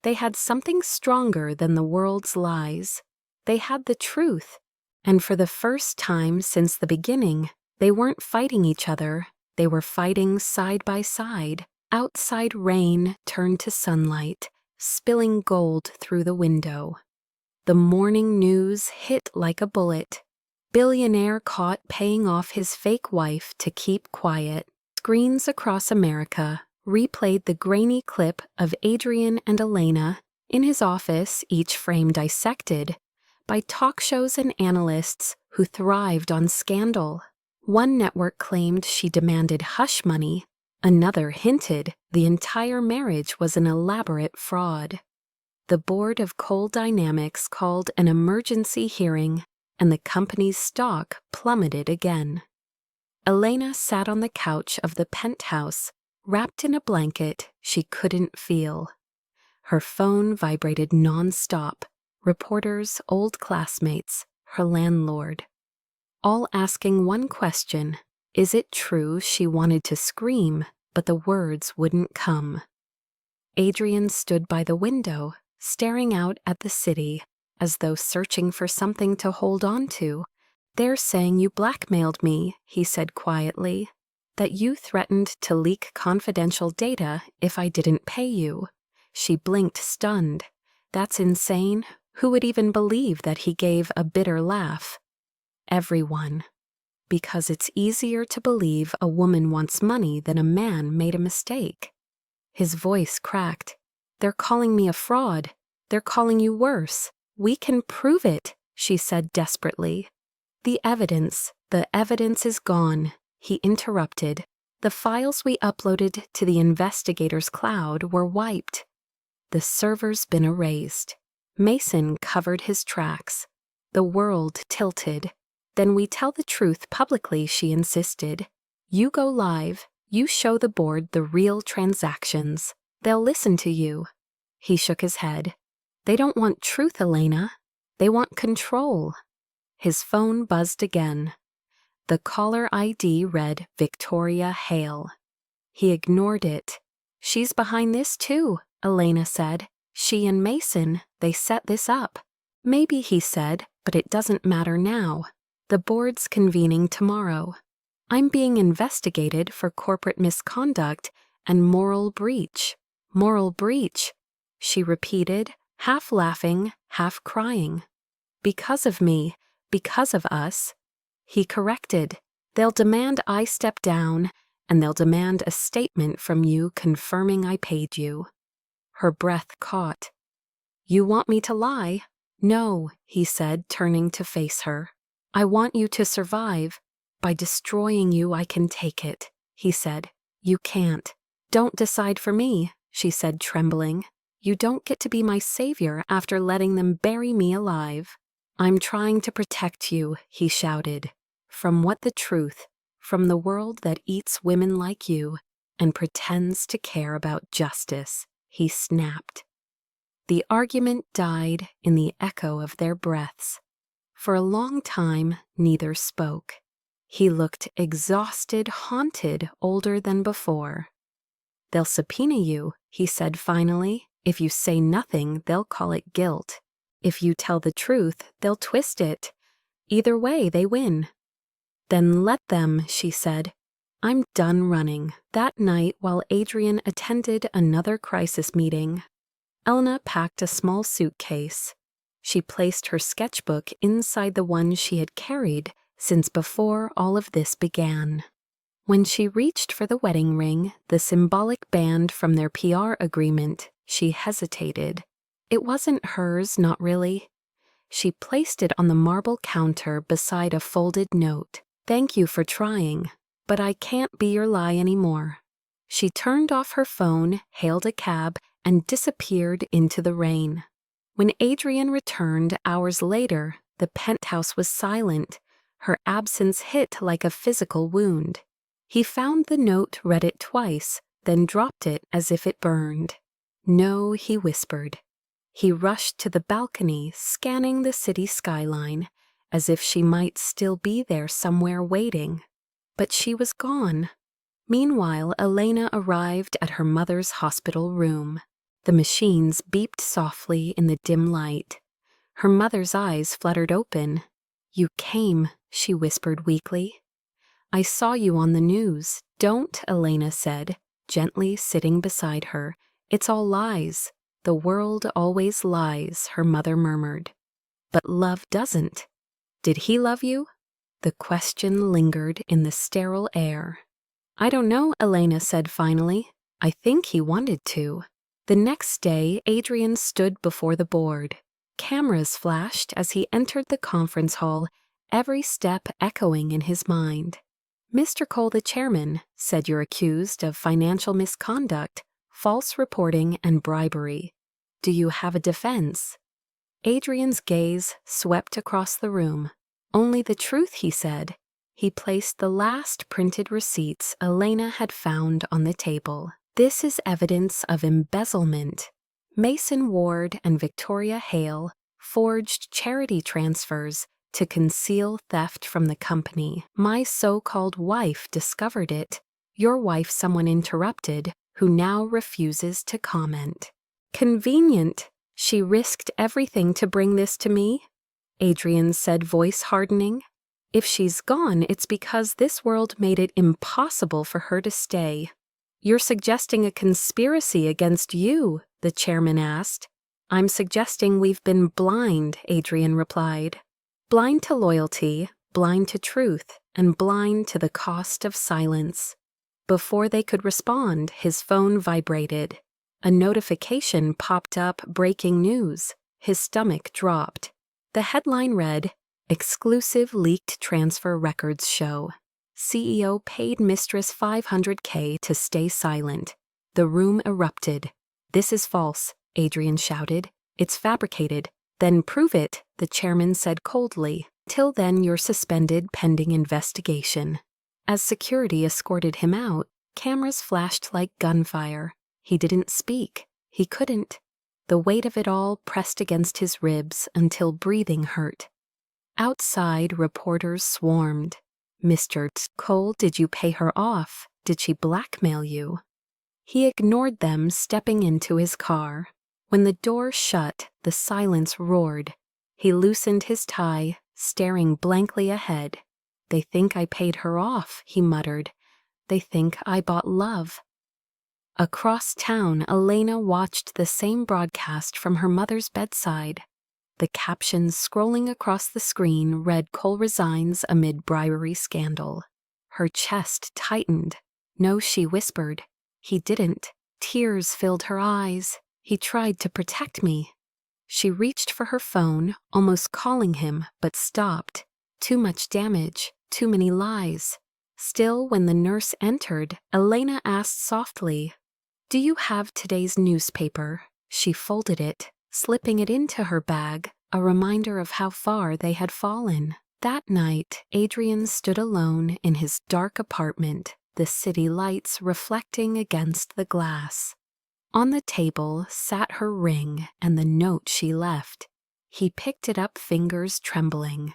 They had something stronger than the world's lies. They had the truth. And for the first time since the beginning, they weren't fighting each other. They were fighting side by side. Outside, rain turned to sunlight, spilling gold through the window. The morning news hit like a bullet. Billionaire caught paying off his fake wife to keep quiet. Screens across America replayed the grainy clip of Adrian and Elena in his office, each frame dissected by talk shows and analysts who thrived on scandal. One network claimed she demanded hush money. Another hinted the entire marriage was an elaborate fraud. The board of Coal Dynamics called an emergency hearing, and the company's stock plummeted again. Elena sat on the couch of the penthouse, wrapped in a blanket she couldn't feel. Her phone vibrated non-stop. Reporters, old classmates, her landlord. All asking one question: is it true? She wanted to scream, but the words wouldn't come. Adrian stood by the window, staring out at the city, as though searching for something to hold on to. "They're saying you blackmailed me," he said quietly, "that you threatened to leak confidential data if I didn't pay you." She blinked, stunned. "That's insane. Who would even believe that?" He gave a bitter laugh. "Everyone. Because it's easier to believe a woman wants money than a man made a mistake." His voice cracked. "They're calling me a fraud. They're calling you worse. We can prove it," she said desperately. The evidence is gone," he interrupted. "The files we uploaded to the investigator's cloud were wiped. The server's been erased." Mason covered his tracks. The world tilted. "Then we tell the truth publicly," she insisted. "You go live. You show the board the real transactions. They'll listen to you." He shook his head. "They don't want truth, Elena. They want control." His phone buzzed again. The caller ID read Victoria Hale. He ignored it. "She's behind this too," Elena said. "She and Mason, they set this up." "Maybe," he said, "but it doesn't matter now. The board's convening tomorrow. I'm being investigated for corporate misconduct and moral breach." "Moral breach," she repeated, half laughing, half crying. "Because of me, because of us." He corrected. "They'll demand I step down, and they'll demand a statement from you confirming I paid you." Her breath caught. "You want me to lie?" "No," he said, turning to face her. "I want you to survive. By destroying you, I can take it," he said. "You can't." "Don't decide for me," she said, trembling. "You don't get to be my savior after letting them bury me alive." "I'm trying to protect you," he shouted. "From what? The truth. From the world that eats women like you and pretends to care about justice," he snapped. The argument died in the echo of their breaths. For a long time, neither spoke. He looked exhausted, haunted, older than before. "They'll subpoena you," he said finally. "If you say nothing, they'll call it guilt. If you tell the truth, they'll twist it. Either way, they win." "Then let them," she said. "I'm done running." That night, while Adrian attended another crisis meeting, Elena packed a small suitcase. She placed her sketchbook inside the one she had carried since before all of this began. When she reached for the wedding ring, the symbolic band from their PR agreement, she hesitated. It wasn't hers, not really. She placed it on the marble counter beside a folded note. "Thank you for trying, but I can't be your lie anymore." She turned off her phone, hailed a cab, and disappeared into the rain. When Adrian returned hours later, the penthouse was silent. Her absence hit like a physical wound. He found the note, read it twice, then dropped it as if it burned. "No," he whispered. He rushed to the balcony, scanning the city skyline, as if she might still be there somewhere waiting. But she was gone. Meanwhile, Elena arrived at her mother's hospital room. The machines beeped softly in the dim light. Her mother's eyes fluttered open. "You came," she whispered weakly. "I saw you on the news." "Don't," Elena said, gently sitting beside her. "It's all lies. The world always lies," her mother murmured. "But love doesn't." "Did he love you?" The question lingered in the sterile air. "I don't know," Elena said finally. "I think he wanted to." The next day, Adrian stood before the board. Cameras flashed as he entered the conference hall, every step echoing in his mind. "Mr. Cole, the chairman, said you're accused of financial misconduct, false reporting, and bribery. Do you have a defense? Adrian's gaze swept across the room. Only the truth, he said. He placed the last printed receipts Elena had found on the table. This is evidence of embezzlement. Mason Ward and Victoria Hale forged charity transfers to conceal theft from the company. My so-called wife discovered it. Your wife, someone interrupted, who now refuses to comment. Convenient. She risked everything to bring this to me? Adrian said, voice hardening. If she's gone, it's because this world made it impossible for her to stay. You're suggesting a conspiracy against you, the chairman asked. I'm suggesting we've been blind, Adrian replied. Blind to loyalty, blind to truth, and blind to the cost of silence. Before they could respond, his phone vibrated. A notification popped up, breaking news. His stomach dropped. The headline read, Exclusive leaked transfer records show. CEO paid mistress $500K to stay silent. The room erupted. This is false, Adrian shouted. It's fabricated. Then prove it, the chairman said coldly. Till then you're suspended pending investigation. As security escorted him out, cameras flashed like gunfire. He didn't speak. He couldn't. The weight of it all pressed against his ribs until breathing hurt. Outside, reporters swarmed. Mr. Cole, did you pay her off? Did she blackmail you? He ignored them, stepping into his car. When the door shut, the silence roared. He loosened his tie, staring blankly ahead. They think I paid her off, he muttered. They think I bought love. Across town, Elena watched the same broadcast from her mother's bedside. The captions scrolling across the screen read Cole resigns amid bribery scandal. Her chest tightened. No, she whispered. He didn't. Tears filled her eyes. He tried to protect me. She reached for her phone, almost calling him, but stopped. Too much damage, too many lies. Still, when the nurse entered, Elena asked softly, Do you have today's newspaper? She folded it, slipping it into her bag, a reminder of how far they had fallen. That night, Adrian stood alone in his dark apartment, the city lights reflecting against the glass. On the table sat her ring and the note she left. He picked it up, fingers trembling.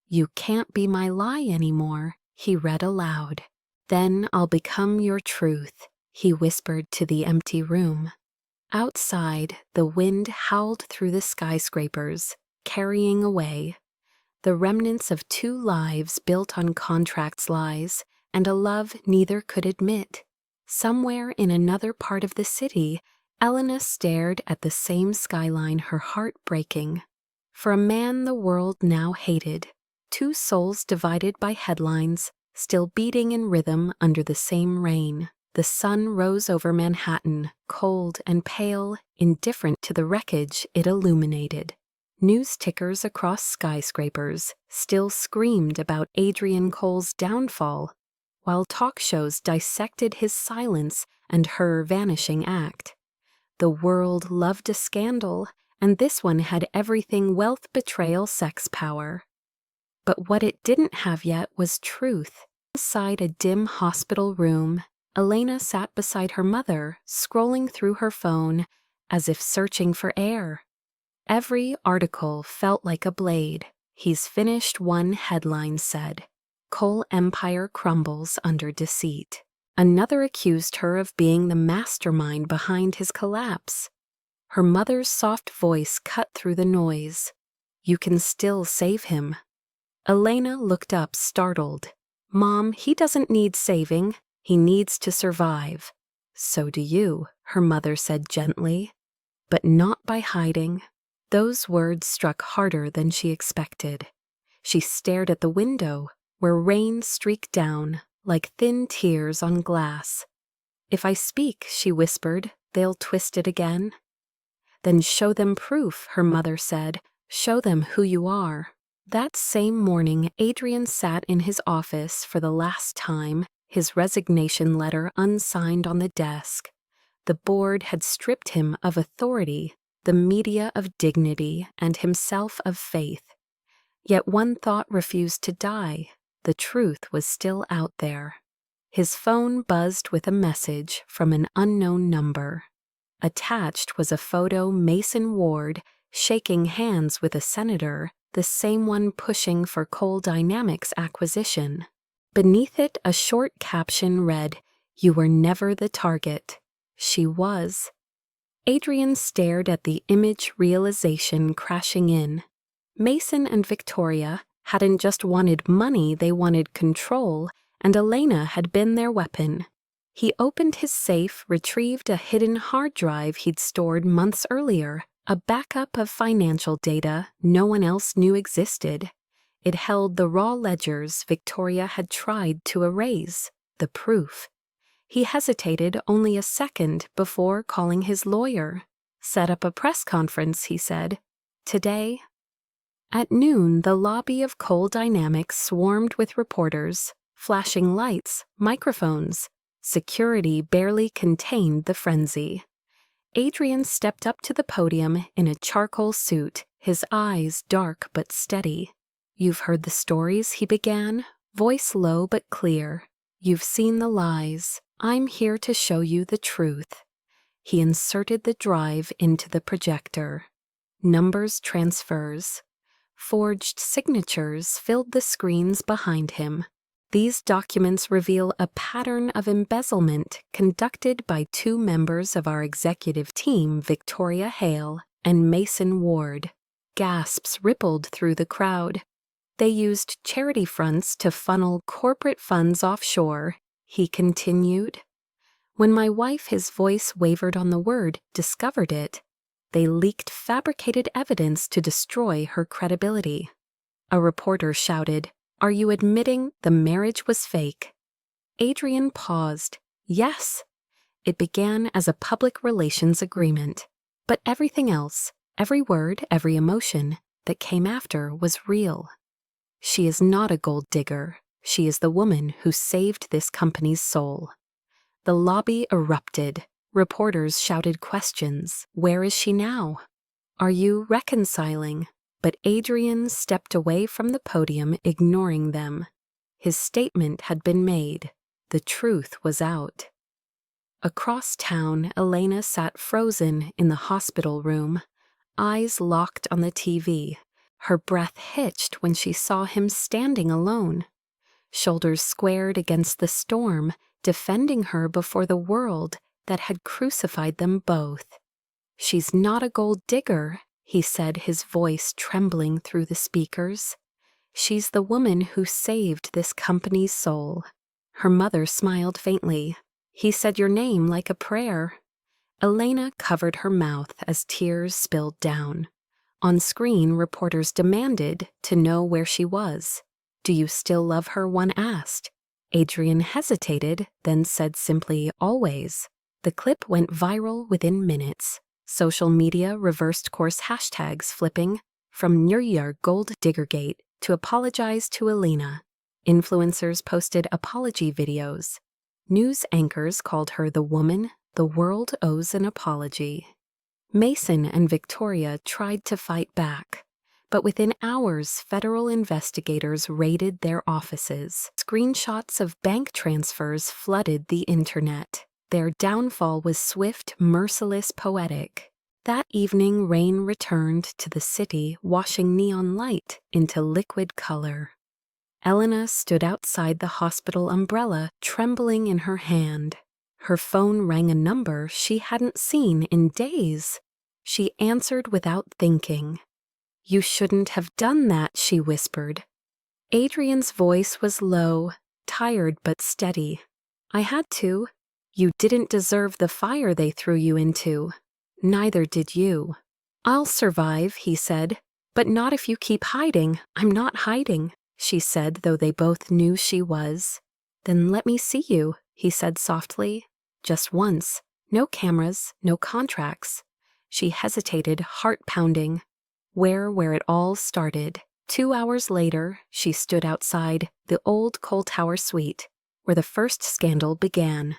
You can't be my lie anymore, he read aloud. Then I'll become your truth, he whispered to the empty room. Outside, the wind howled through the skyscrapers, carrying away the remnants of two lives built on contracts, lies, and a love neither could admit. Somewhere in another part of the city, Elena stared at the same skyline, her heart breaking. For a man the world now hated, two souls divided by headlines, still beating in rhythm under the same rain. The sun rose over Manhattan, cold and pale, indifferent to the wreckage it illuminated. News tickers across skyscrapers still screamed about Adrian Cole's downfall, while talk shows dissected his silence and her vanishing act. The world loved a scandal, and this one had everything: wealth, betrayal, sex, power. But what it didn't have yet was truth. Inside a dim hospital room, Elena sat beside her mother, scrolling through her phone as if searching for air. Every article felt like a blade. He's finished, one headline said. Cole empire crumbles under deceit. Another accused her of being the mastermind behind his collapse. Her mother's soft voice cut through the noise. You can still save him. Elena looked up, startled. Mom, he doesn't need saving. He needs to survive. So do you, her mother said gently. But not by hiding. Those words struck harder than she expected. She stared at the window, where rain streaked down like thin tears on glass. If I speak, she whispered, they'll twist it again. Then show them proof, her mother said. Show them who you are. That same morning, Adrian sat in his office for the last time, his resignation letter unsigned on the desk. The board had stripped him of authority, the media of dignity and himself of faith. Yet one thought refused to die. The truth was still out there. His phone buzzed with a message from an unknown number. Attached was a photo Mason Ward shaking hands with a senator, the same one pushing for Coal Dynamics acquisition. Beneath it, a short caption read, "You were never the target." She was. Adrian stared at the image, realization crashing in. Mason and Victoria hadn't just wanted money, they wanted control, and Elena had been their weapon. He opened his safe, retrieved a hidden hard drive he'd stored months earlier, a backup of financial data no one else knew existed. It held the raw ledgers Victoria had tried to erase, the proof. He hesitated only a second before calling his lawyer. "Set up a press conference," he said. "Today?" At noon, the lobby of Coal Dynamics swarmed with reporters, flashing lights, microphones. Security barely contained the frenzy. Adrian stepped up to the podium in a charcoal suit, his eyes dark but steady. "You've heard the stories," he began, voice low but clear. "You've seen the lies. I'm here to show you the truth." He inserted the drive into the projector. Numbers transfers. Forged signatures filled the screens behind him. These documents reveal a pattern of embezzlement conducted by two members of our executive team, Victoria Hale and Mason Ward. Gasps rippled through the crowd. "They used charity fronts to funnel corporate funds offshore," he continued. "When my wife," his voice wavered on the word, "discovered it, they leaked fabricated evidence to destroy her credibility." A reporter shouted, "Are you admitting the marriage was fake?" Adrian paused. "Yes." It began as a public relations agreement. But everything else, every word, every emotion that came after was real. "She is not a gold digger. She is the woman who saved this company's soul." The lobby erupted. Reporters shouted questions. "Where is she now? Are you reconciling?" But Adrian stepped away from the podium, ignoring them. His statement had been made. The truth was out. Across town, Elena sat frozen in the hospital room, eyes locked on the TV. Her breath hitched when she saw him standing alone, shoulders squared against the storm, defending her before the world that had crucified them both. "She's not a gold digger," he said, his voice trembling through the speakers. "She's the woman who saved this company's soul." Her mother smiled faintly. "He said your name like a prayer." Elena covered her mouth as tears spilled down. On screen, reporters demanded to know where she was. "Do you still love her?" one asked. Adrian hesitated, then said simply, "Always." The clip went viral within minutes. Social media reversed course hashtags flipping from "New Year Gold Diggergate" to "Apologize to Elena." Influencers posted apology videos. News anchors called her the woman the world owes an apology. Mason and Victoria tried to fight back, but within hours, federal investigators raided their offices. Screenshots of bank transfers flooded the internet. Their downfall was swift, merciless, poetic. That evening, rain returned to the city, washing neon light into liquid color. Elena stood outside the hospital umbrella, trembling in her hand. Her phone rang a number she hadn't seen in days. She answered without thinking. "You shouldn't have done that," she whispered. Adrian's voice was low, tired but steady. "I had to. You didn't deserve the fire they threw you into. Neither did you." "I'll survive," he said. "But not if you keep hiding." "I'm not hiding," she said, though they both knew she was. "Then let me see you," he said softly. "Just once. No cameras, no contracts." She hesitated, heart pounding. Where it all started. 2 hours later, she stood outside the old Coal Tower suite, where the first scandal began.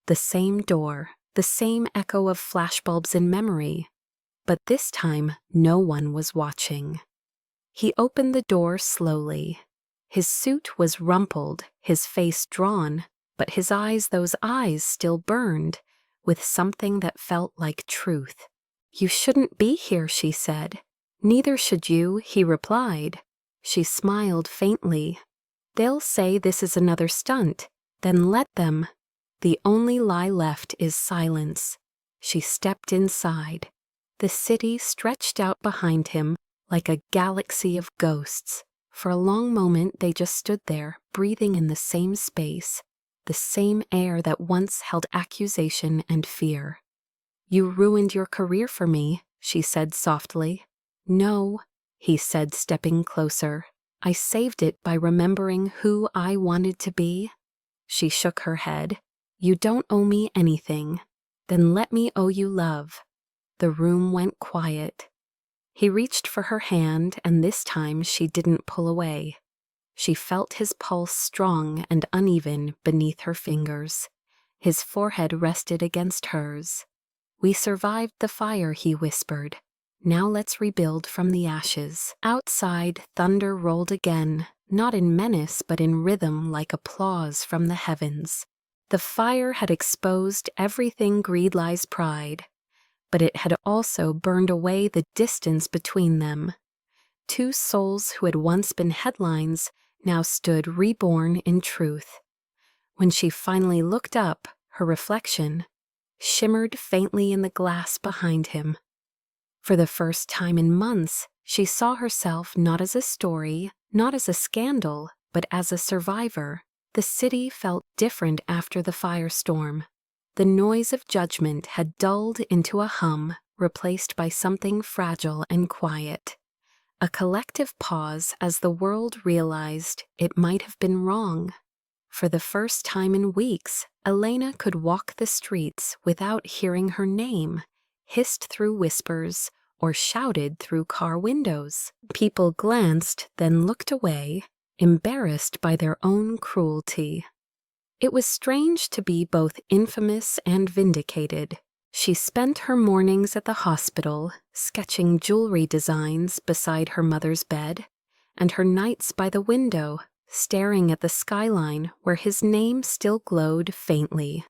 The same door, the same echo of flashbulbs in memory. But this time, no one was watching. He opened the door slowly. His suit was rumpled, his face drawn, but his eyes, those eyes still burned with something that felt like truth. "You shouldn't be here," she said. "Neither should you," he replied. She smiled faintly. "They'll say this is another stunt. Then let them. The only lie left is silence." She stepped inside. The city stretched out behind him like a galaxy of ghosts. For a long moment they just stood there, breathing in the same space, the same air that once held accusation and fear. "You ruined your career for me," she said softly. "No," he said, stepping closer. "I saved it by remembering who I wanted to be." She shook her head. "You don't owe me anything. Then let me owe you love." The room went quiet. He reached for her hand, and this time she didn't pull away. She felt his pulse strong and uneven beneath her fingers. His forehead rested against hers. "We survived the fire," he whispered. "Now let's rebuild from the ashes." Outside, thunder rolled again, not in menace but in rhythm like applause from the heavens. The fire had exposed everything greed lies pride, but it had also burned away the distance between them. Two souls who had once been headlines now stood reborn in truth. When she finally looked up, her reflection shimmered faintly in the glass behind him. For the first time in months, she saw herself not as a story, not as a scandal, but as a survivor. The city felt different after the firestorm. The noise of judgment had dulled into a hum, replaced by something fragile and quiet. A collective pause as the world realized it might have been wrong. For the first time in weeks, Elena could walk the streets without hearing her name, hissed through whispers, or shouted through car windows. People glanced, then looked away, embarrassed by their own cruelty. It was strange to be both infamous and vindicated. She spent her mornings at the hospital, sketching jewelry designs beside her mother's bed, and her nights by the window, staring at the skyline where his name still glowed faintly,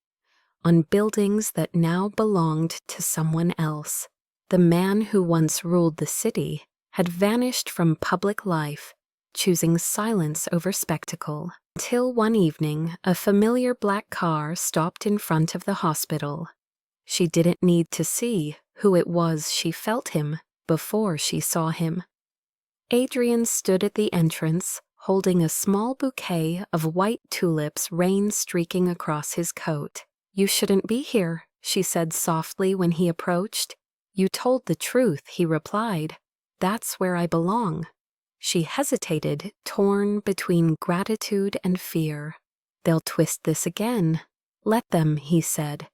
on buildings that now belonged to someone else. The man who once ruled the city had vanished from public life, choosing silence over spectacle, until one evening a familiar black car stopped in front of the hospital. She didn't need to see who it was. She felt him before she saw him. Adrian stood at the entrance, holding a small bouquet of white tulips, rain streaking across his coat. "You shouldn't be here," she said softly when he approached. "You told the truth," he replied. "That's where I belong." She hesitated, torn between gratitude and fear. "They'll twist this again." "Let them," he said.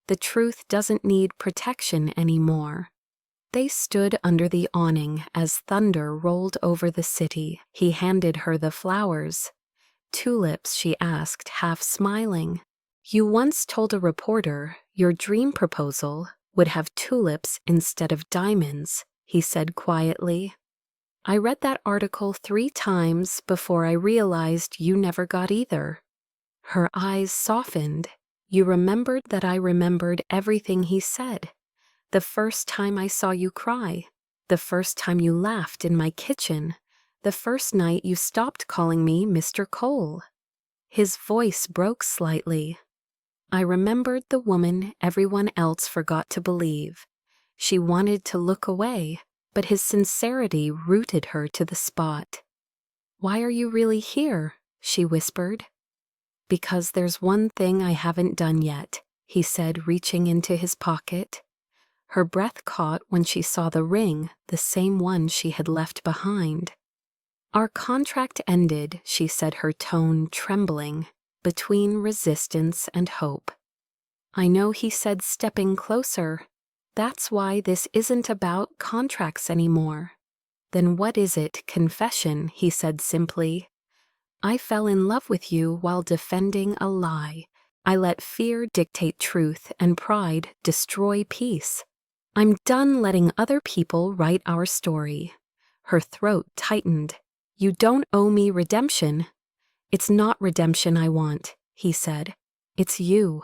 "The truth doesn't need protection anymore." They stood under the awning as thunder rolled over the city. He handed her the flowers. "Tulips?" she asked, half smiling. "You once told a reporter your dream proposal would have tulips instead of diamonds," he said quietly. "I read that article 3 times before I realized you never got either." Her eyes softened. "You remembered that I remembered everything he said. The first time I saw you cry, the first time you laughed in my kitchen, the first night you stopped calling me Mr. Cole." His voice broke slightly. "I remembered the woman everyone else forgot to believe. She wanted to look away, but his sincerity rooted her to the spot." "Why are you really here?" she whispered. "Because there's one thing I haven't done yet," he said, reaching into his pocket. Her breath caught when she saw the ring, the same one she had left behind. "Our contract ended," she said, her tone trembling, between resistance and hope. "I know," he said, stepping closer. "That's why this isn't about contracts anymore." "Then what is it?" "Confession," he said simply. "I fell in love with you while defending a lie. I let fear dictate truth and pride destroy peace. I'm done letting other people write our story. Her throat tightened. You don't owe me redemption. It's not redemption I want, he said. It's you.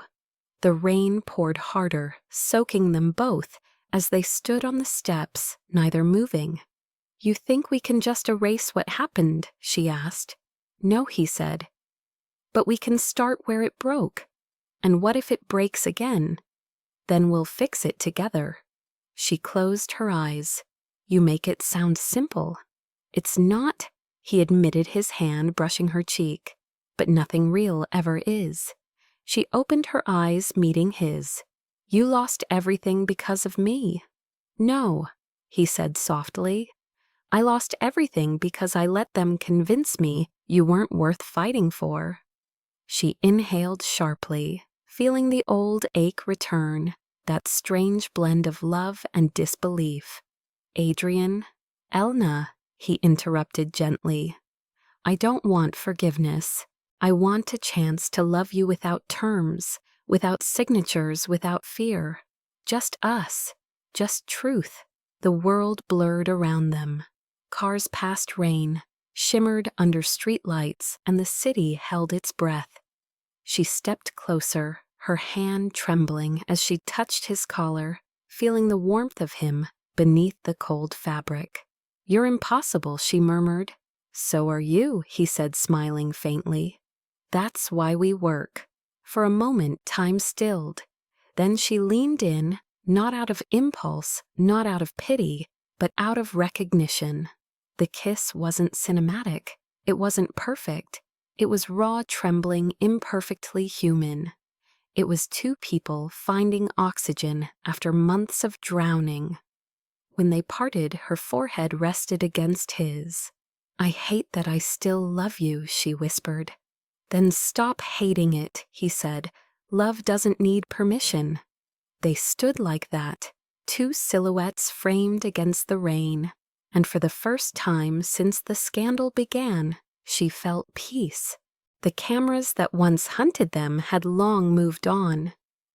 The rain poured harder, soaking them both as they stood on the steps, neither moving. You think we can just erase what happened? She asked. No, he said. But we can start where it broke. And what if it breaks again? Then we'll fix it together. She closed her eyes. You make it sound simple. It's not, he admitted, his hand brushing her cheek. But nothing real ever is. She opened her eyes, meeting his. You lost everything because of me. No, he said softly. I lost everything because I let them convince me you weren't worth fighting for. She inhaled sharply, feeling the old ache return, that strange blend of love and disbelief. Adrian, Elna, he interrupted gently. I don't want forgiveness. I want a chance to love you without terms, without signatures, without fear. Just us, just truth. The world blurred around them. Cars passed rain, shimmered under streetlights, and the city held its breath. She stepped closer, her hand trembling as she touched his collar, feeling the warmth of him beneath the cold fabric. You're impossible, she murmured. So are you, he said, smiling faintly. That's why we work. For a moment, time stilled. Then she leaned in, not out of impulse, not out of pity, but out of recognition. The kiss wasn't cinematic. It wasn't perfect. It was raw, trembling, imperfectly human. It was two people finding oxygen after months of drowning. When they parted, her forehead rested against his. I hate that I still love you, she whispered. Then stop hating it, he said. Love doesn't need permission. They stood like that, two silhouettes framed against the rain, and for the first time since the scandal began, she felt peace. The cameras that once hunted them had long moved on.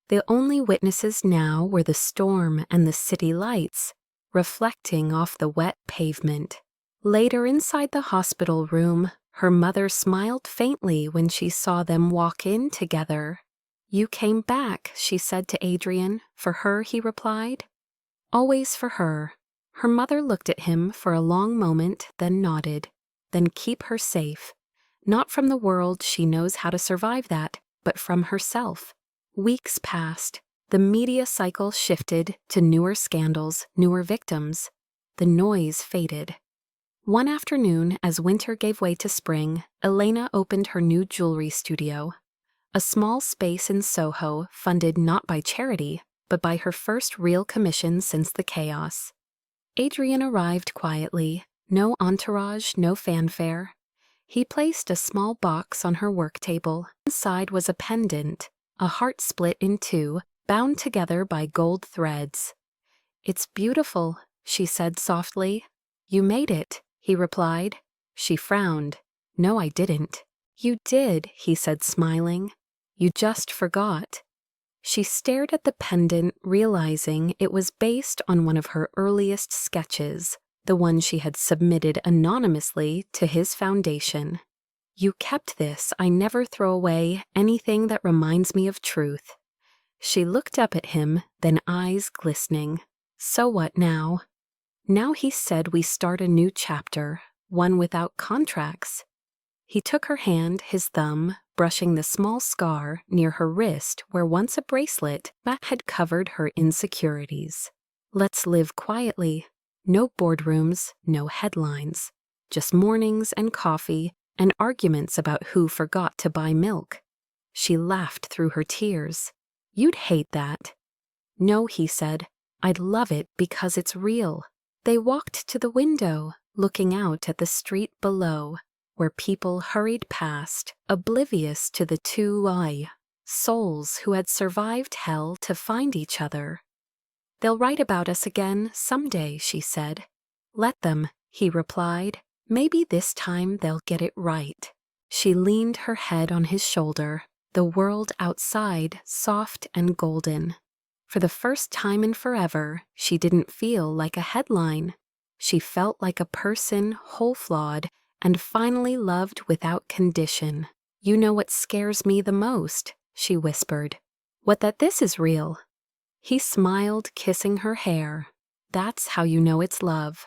The only witnesses now were the storm and the city lights, reflecting off the wet pavement. Later, inside the hospital room, her mother smiled faintly when she saw them walk in together. You came back, she said to Adrian. For her, he replied. Always for her. Her mother looked at him for a long moment, then nodded. Then keep her safe. Not from the world, she knows how to survive that, but from herself. Weeks passed. The media cycle shifted to newer scandals, newer victims. The noise faded. One afternoon, as winter gave way to spring, Elena opened her new jewelry studio. A small space in Soho, funded not by charity, but by her first real commission since the chaos. Adrian arrived quietly, no entourage, no fanfare. He placed a small box on her work table. Inside was a pendant, a heart split in two, bound together by gold threads. It's beautiful, she said softly. You made it, he replied. She frowned. No, I didn't. You did, he said, smiling. You just forgot. She stared at the pendant, realizing it was based on one of her earliest sketches, the one she had submitted anonymously to his foundation. You kept this. I never throw away anything that reminds me of truth. She looked up at him, then eyes glistening. So what now? Now he said we start a new chapter, one without contracts. He took her hand, his thumb, brushing the small scar near her wrist where once a bracelet that had covered her insecurities. Let's live quietly. No boardrooms, no headlines. Just mornings and coffee and arguments about who forgot to buy milk. She laughed through her tears. You'd hate that. No, he said. I'd love it because it's real. They walked to the window, looking out at the street below, where people hurried past, oblivious to the two souls who had survived hell to find each other. They'll write about us again someday, she said. Let them, he replied. Maybe this time they'll get it right. She leaned her head on his shoulder, the world outside soft and golden. For the first time in forever, she didn't feel like a headline. She felt like a person, whole-flawed, and finally loved without condition. "You know what scares me the most," she whispered. "What, that this is real?" He smiled, kissing her hair. "That's how you know it's love."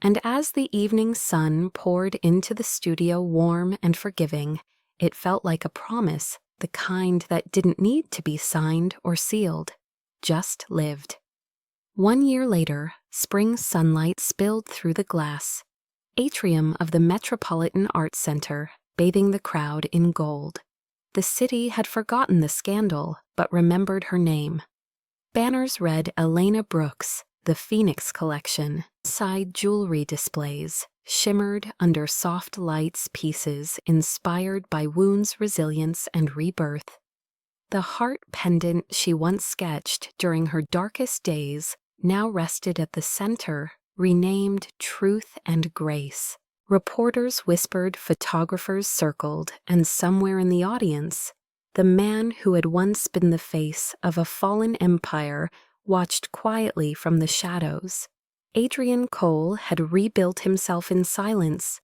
And as the evening sun poured into the studio warm and forgiving, it felt like a promise, the kind that didn't need to be signed or sealed, just lived. 1 year later, spring sunlight spilled through the glass atrium of the Metropolitan Arts Center, bathing the crowd in gold. The city had forgotten the scandal, but remembered her name. Banners read Elena Brooks, the Phoenix Collection. Side jewelry displays shimmered under soft lights, pieces inspired by wounds, resilience, and rebirth. The heart pendant she once sketched during her darkest days now rested at the center, renamed Truth and Grace. Reporters whispered, photographers circled, and somewhere in the audience, the man who had once been the face of a fallen empire watched quietly from the shadows. Adrian Cole had rebuilt himself in silence.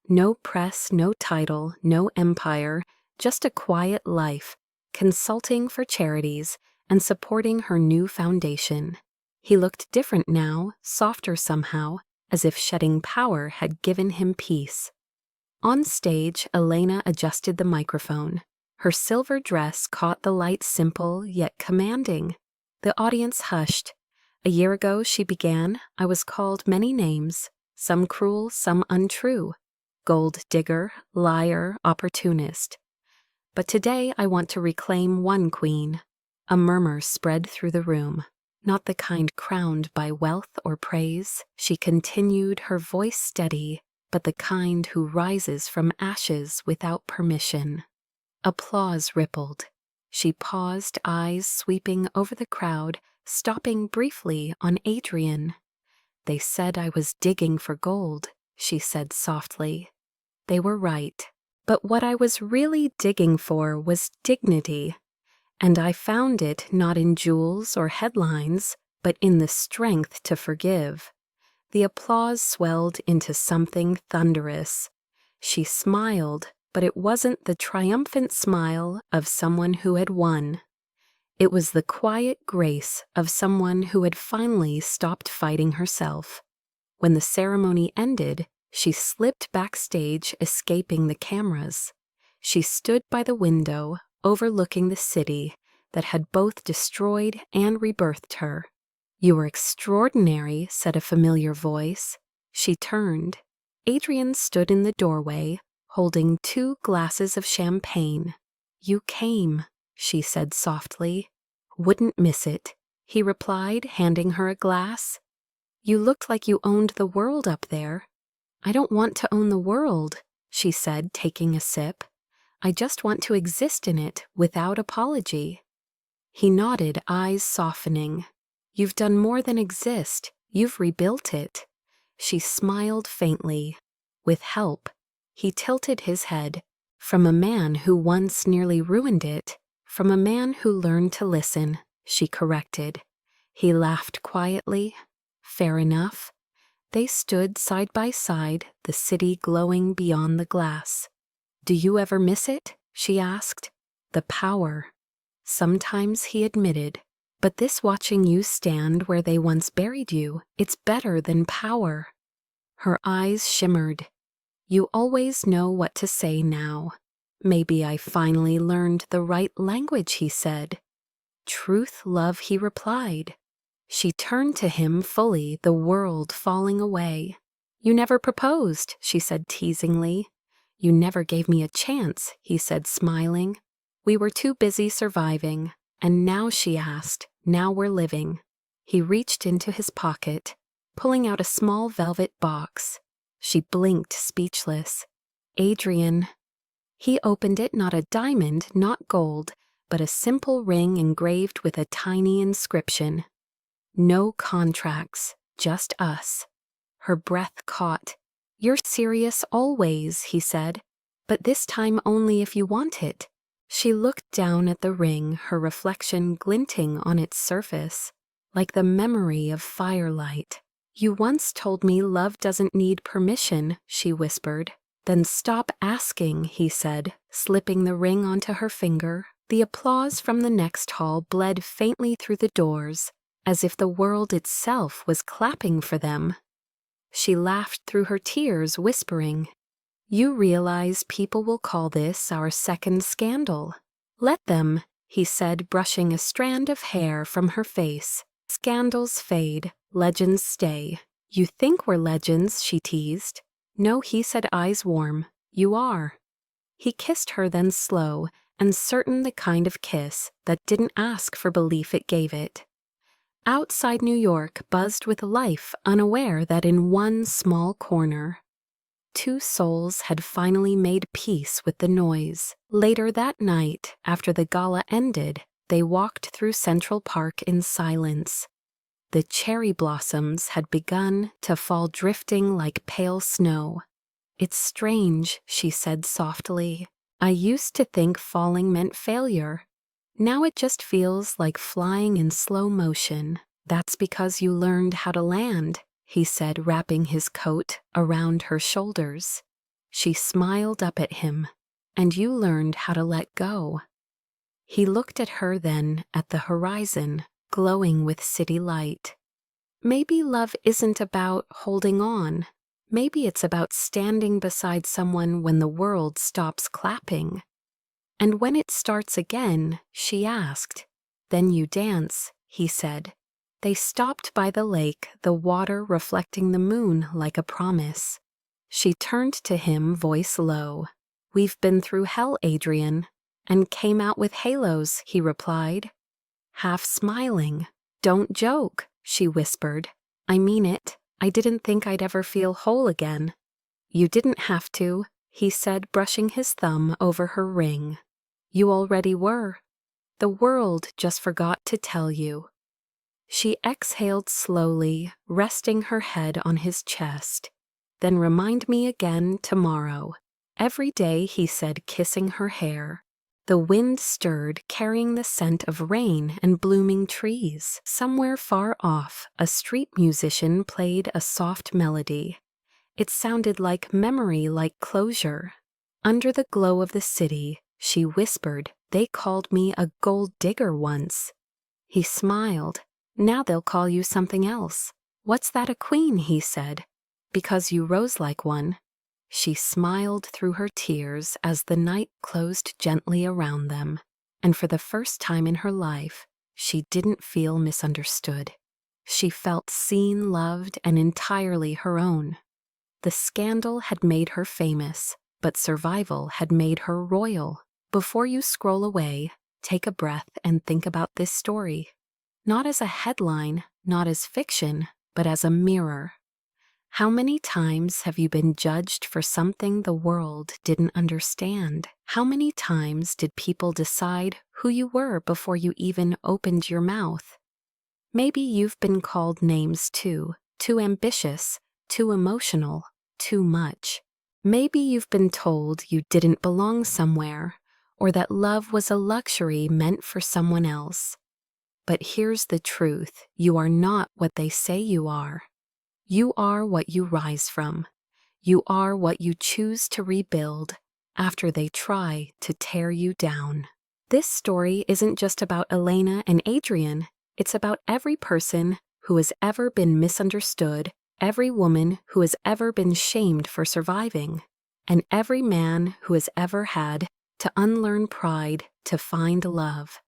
No press, no title, no empire, just a quiet life, consulting for charities and supporting her new foundation. He looked different now, softer somehow, as if shedding power had given him peace. On stage, Elena adjusted the microphone. Her silver dress caught the light, simple yet commanding. The audience hushed. "A year ago," she began, "I was called many names, some cruel, some untrue. Gold digger, liar, opportunist. But today I want to reclaim one queen." A murmur spread through the room. "Not the kind crowned by wealth or praise," she continued, her voice steady, "but the kind who rises from ashes without permission." Applause rippled. She paused, eyes sweeping over the crowd, stopping briefly on Adrian. "They said I was digging for gold," she said softly. They were right. But what I was really digging for was dignity. And I found it not in jewels or headlines, but in the strength to forgive. The applause swelled into something thunderous. She smiled, but it wasn't the triumphant smile of someone who had won. It was the quiet grace of someone who had finally stopped fighting herself. When the ceremony ended, she slipped backstage, escaping the cameras. She stood by the window, overlooking the city that had both destroyed and rebirthed her. "You were extraordinary," said a familiar voice. She turned. Adrian stood in the doorway, holding 2 glasses of champagne. "You came," she said softly. "Wouldn't miss it," he replied, handing her a glass. "You looked like you owned the world up there." "I don't want to own the world," she said, taking a sip. "I just want to exist in it without apology." He nodded, eyes softening. "You've done more than exist. You've rebuilt it." She smiled faintly. "With help." He tilted his head. "From a man who once nearly ruined it. From a man who learned to listen," she corrected. He laughed quietly. "Fair enough." They stood side by side, the city glowing beyond the glass. "Do you ever miss it?" she asked. "The power." "Sometimes," he admitted. "But this, watching you stand where they once buried you, it's better than power." Her eyes shimmered. "You always know what to say now." "Maybe I finally learned the right language," he said. "Truth, love," he replied. She turned to him fully, the world falling away. "You never proposed," she said teasingly. "You never gave me a chance," he said, smiling. "We were too busy surviving. And now," she asked, "now we're living." He reached into his pocket, pulling out a small velvet box. She blinked, speechless. "Adrian." He opened it, not a diamond, not gold, but a simple ring engraved with a tiny inscription. "No contracts, just us." Her breath caught. "You're serious always," he said, "but this time only if you want it." She looked down at the ring, her reflection glinting on its surface, like the memory of firelight. "You once told me love doesn't need permission," she whispered. "Then stop asking," he said, slipping the ring onto her finger. The applause from the next hall bled faintly through the doors, as if the world itself was clapping for them. She laughed through her tears, whispering, "You realize people will call this our second scandal." "Let them," he said, brushing a strand of hair from her face. "Scandals fade, legends stay." "You think we're legends," she teased. "No," he said, eyes warm. "You are." He kissed her, then slow and certain, the kind of kiss that didn't ask for belief, it gave it. Outside New York buzzed with life, unaware that in one small corner, two souls had finally made peace with the noise. Later that night, after the gala ended, they walked through Central Park in silence. The cherry blossoms had begun to fall, drifting like pale snow. "It's strange," she said softly. "I used to think falling meant failure. Now it just feels like flying in slow motion." "That's because you learned how to land," he said, wrapping his coat around her shoulders. She smiled up at him. "And you learned how to let go." He looked at her, then at the horizon, glowing with city light. "Maybe love isn't about holding on. Maybe it's about standing beside someone when the world stops clapping." "And when it starts again," she asked. "Then you dance," he said. They stopped by the lake, the water reflecting the moon like a promise. She turned to him, voice low. "We've been through hell, Adrian." "And came out with halos," he replied, half smiling. "Don't joke," she whispered. "I mean it. I didn't think I'd ever feel whole again." "You didn't have to," he said, brushing his thumb over her ring. "You already were. The world just forgot to tell you." She exhaled slowly, resting her head on his chest. "Then remind me again tomorrow." "Every day," he said, kissing her hair. The wind stirred, carrying the scent of rain and blooming trees. Somewhere far off, a street musician played a soft melody. It sounded like memory, like closure. Under the glow of the city, she whispered, "They called me a gold digger once." He smiled. "Now they'll call you something else." "What's that, a queen?" he said. "Because you rose like one." She smiled through her tears as the night closed gently around them, and for the first time in her life, she didn't feel misunderstood. She felt seen, loved, and entirely her own. The scandal had made her famous, but survival had made her royal. Before you scroll away, take a breath and think about this story. Not as a headline, not as fiction, but as a mirror. How many times have you been judged for something the world didn't understand? How many times did people decide who you were before you even opened your mouth? Maybe you've been called names too ambitious, too emotional, too much. Maybe you've been told you didn't belong somewhere, or that love was a luxury meant for someone else. But here's the truth: you are not what they say you are. You are what you rise from. You are what you choose to rebuild after they try to tear you down. This story isn't just about Elena and Adrian. It's about every person who has ever been misunderstood, every woman who has ever been shamed for surviving, and every man who has ever had to unlearn pride to find love.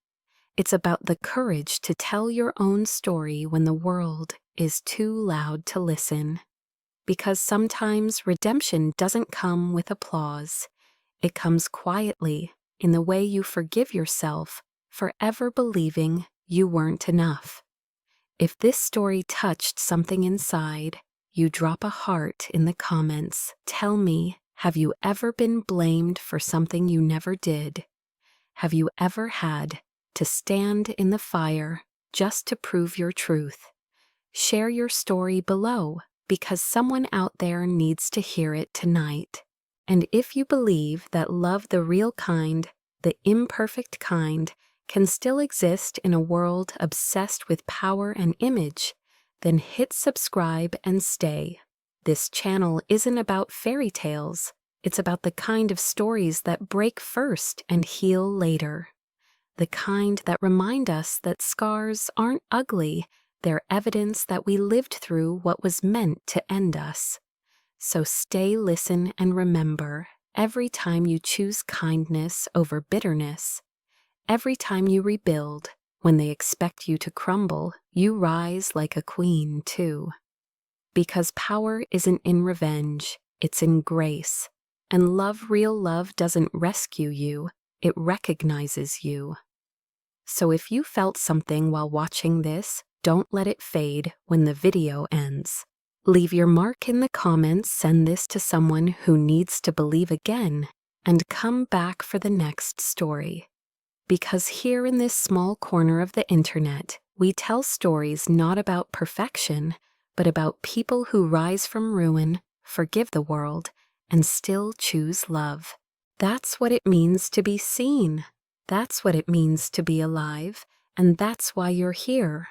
It's about the courage to tell your own story when the world is too loud to listen. Because sometimes redemption doesn't come with applause. It comes quietly, in the way you forgive yourself for ever believing you weren't enough. If this story touched something inside, you drop a heart in the comments. Tell me, have you ever been blamed for something you never did? Have you ever had to stand in the fire just to prove your truth? Share your story below, because someone out there needs to hear it tonight. And if you believe that love, the real kind, the imperfect kind, can still exist in a world obsessed with power and image, then hit subscribe and stay. This channel isn't about fairy tales. It's about the kind of stories that break first and heal later. The kind that remind us that scars aren't ugly, they're evidence that we lived through what was meant to end us. So stay, listen, and remember, every time you choose kindness over bitterness, every time you rebuild, when they expect you to crumble, you rise like a queen too. Because power isn't in revenge, it's in grace. And real love doesn't rescue you, it recognizes you. So if you felt something while watching this, don't let it fade when the video ends. Leave your mark in the comments, send this to someone who needs to believe again, and come back for the next story. Because here in this small corner of the internet, we tell stories not about perfection, but about people who rise from ruin, forgive the world, and still choose love. That's what it means to be seen. That's what it means to be alive, and that's why you're here.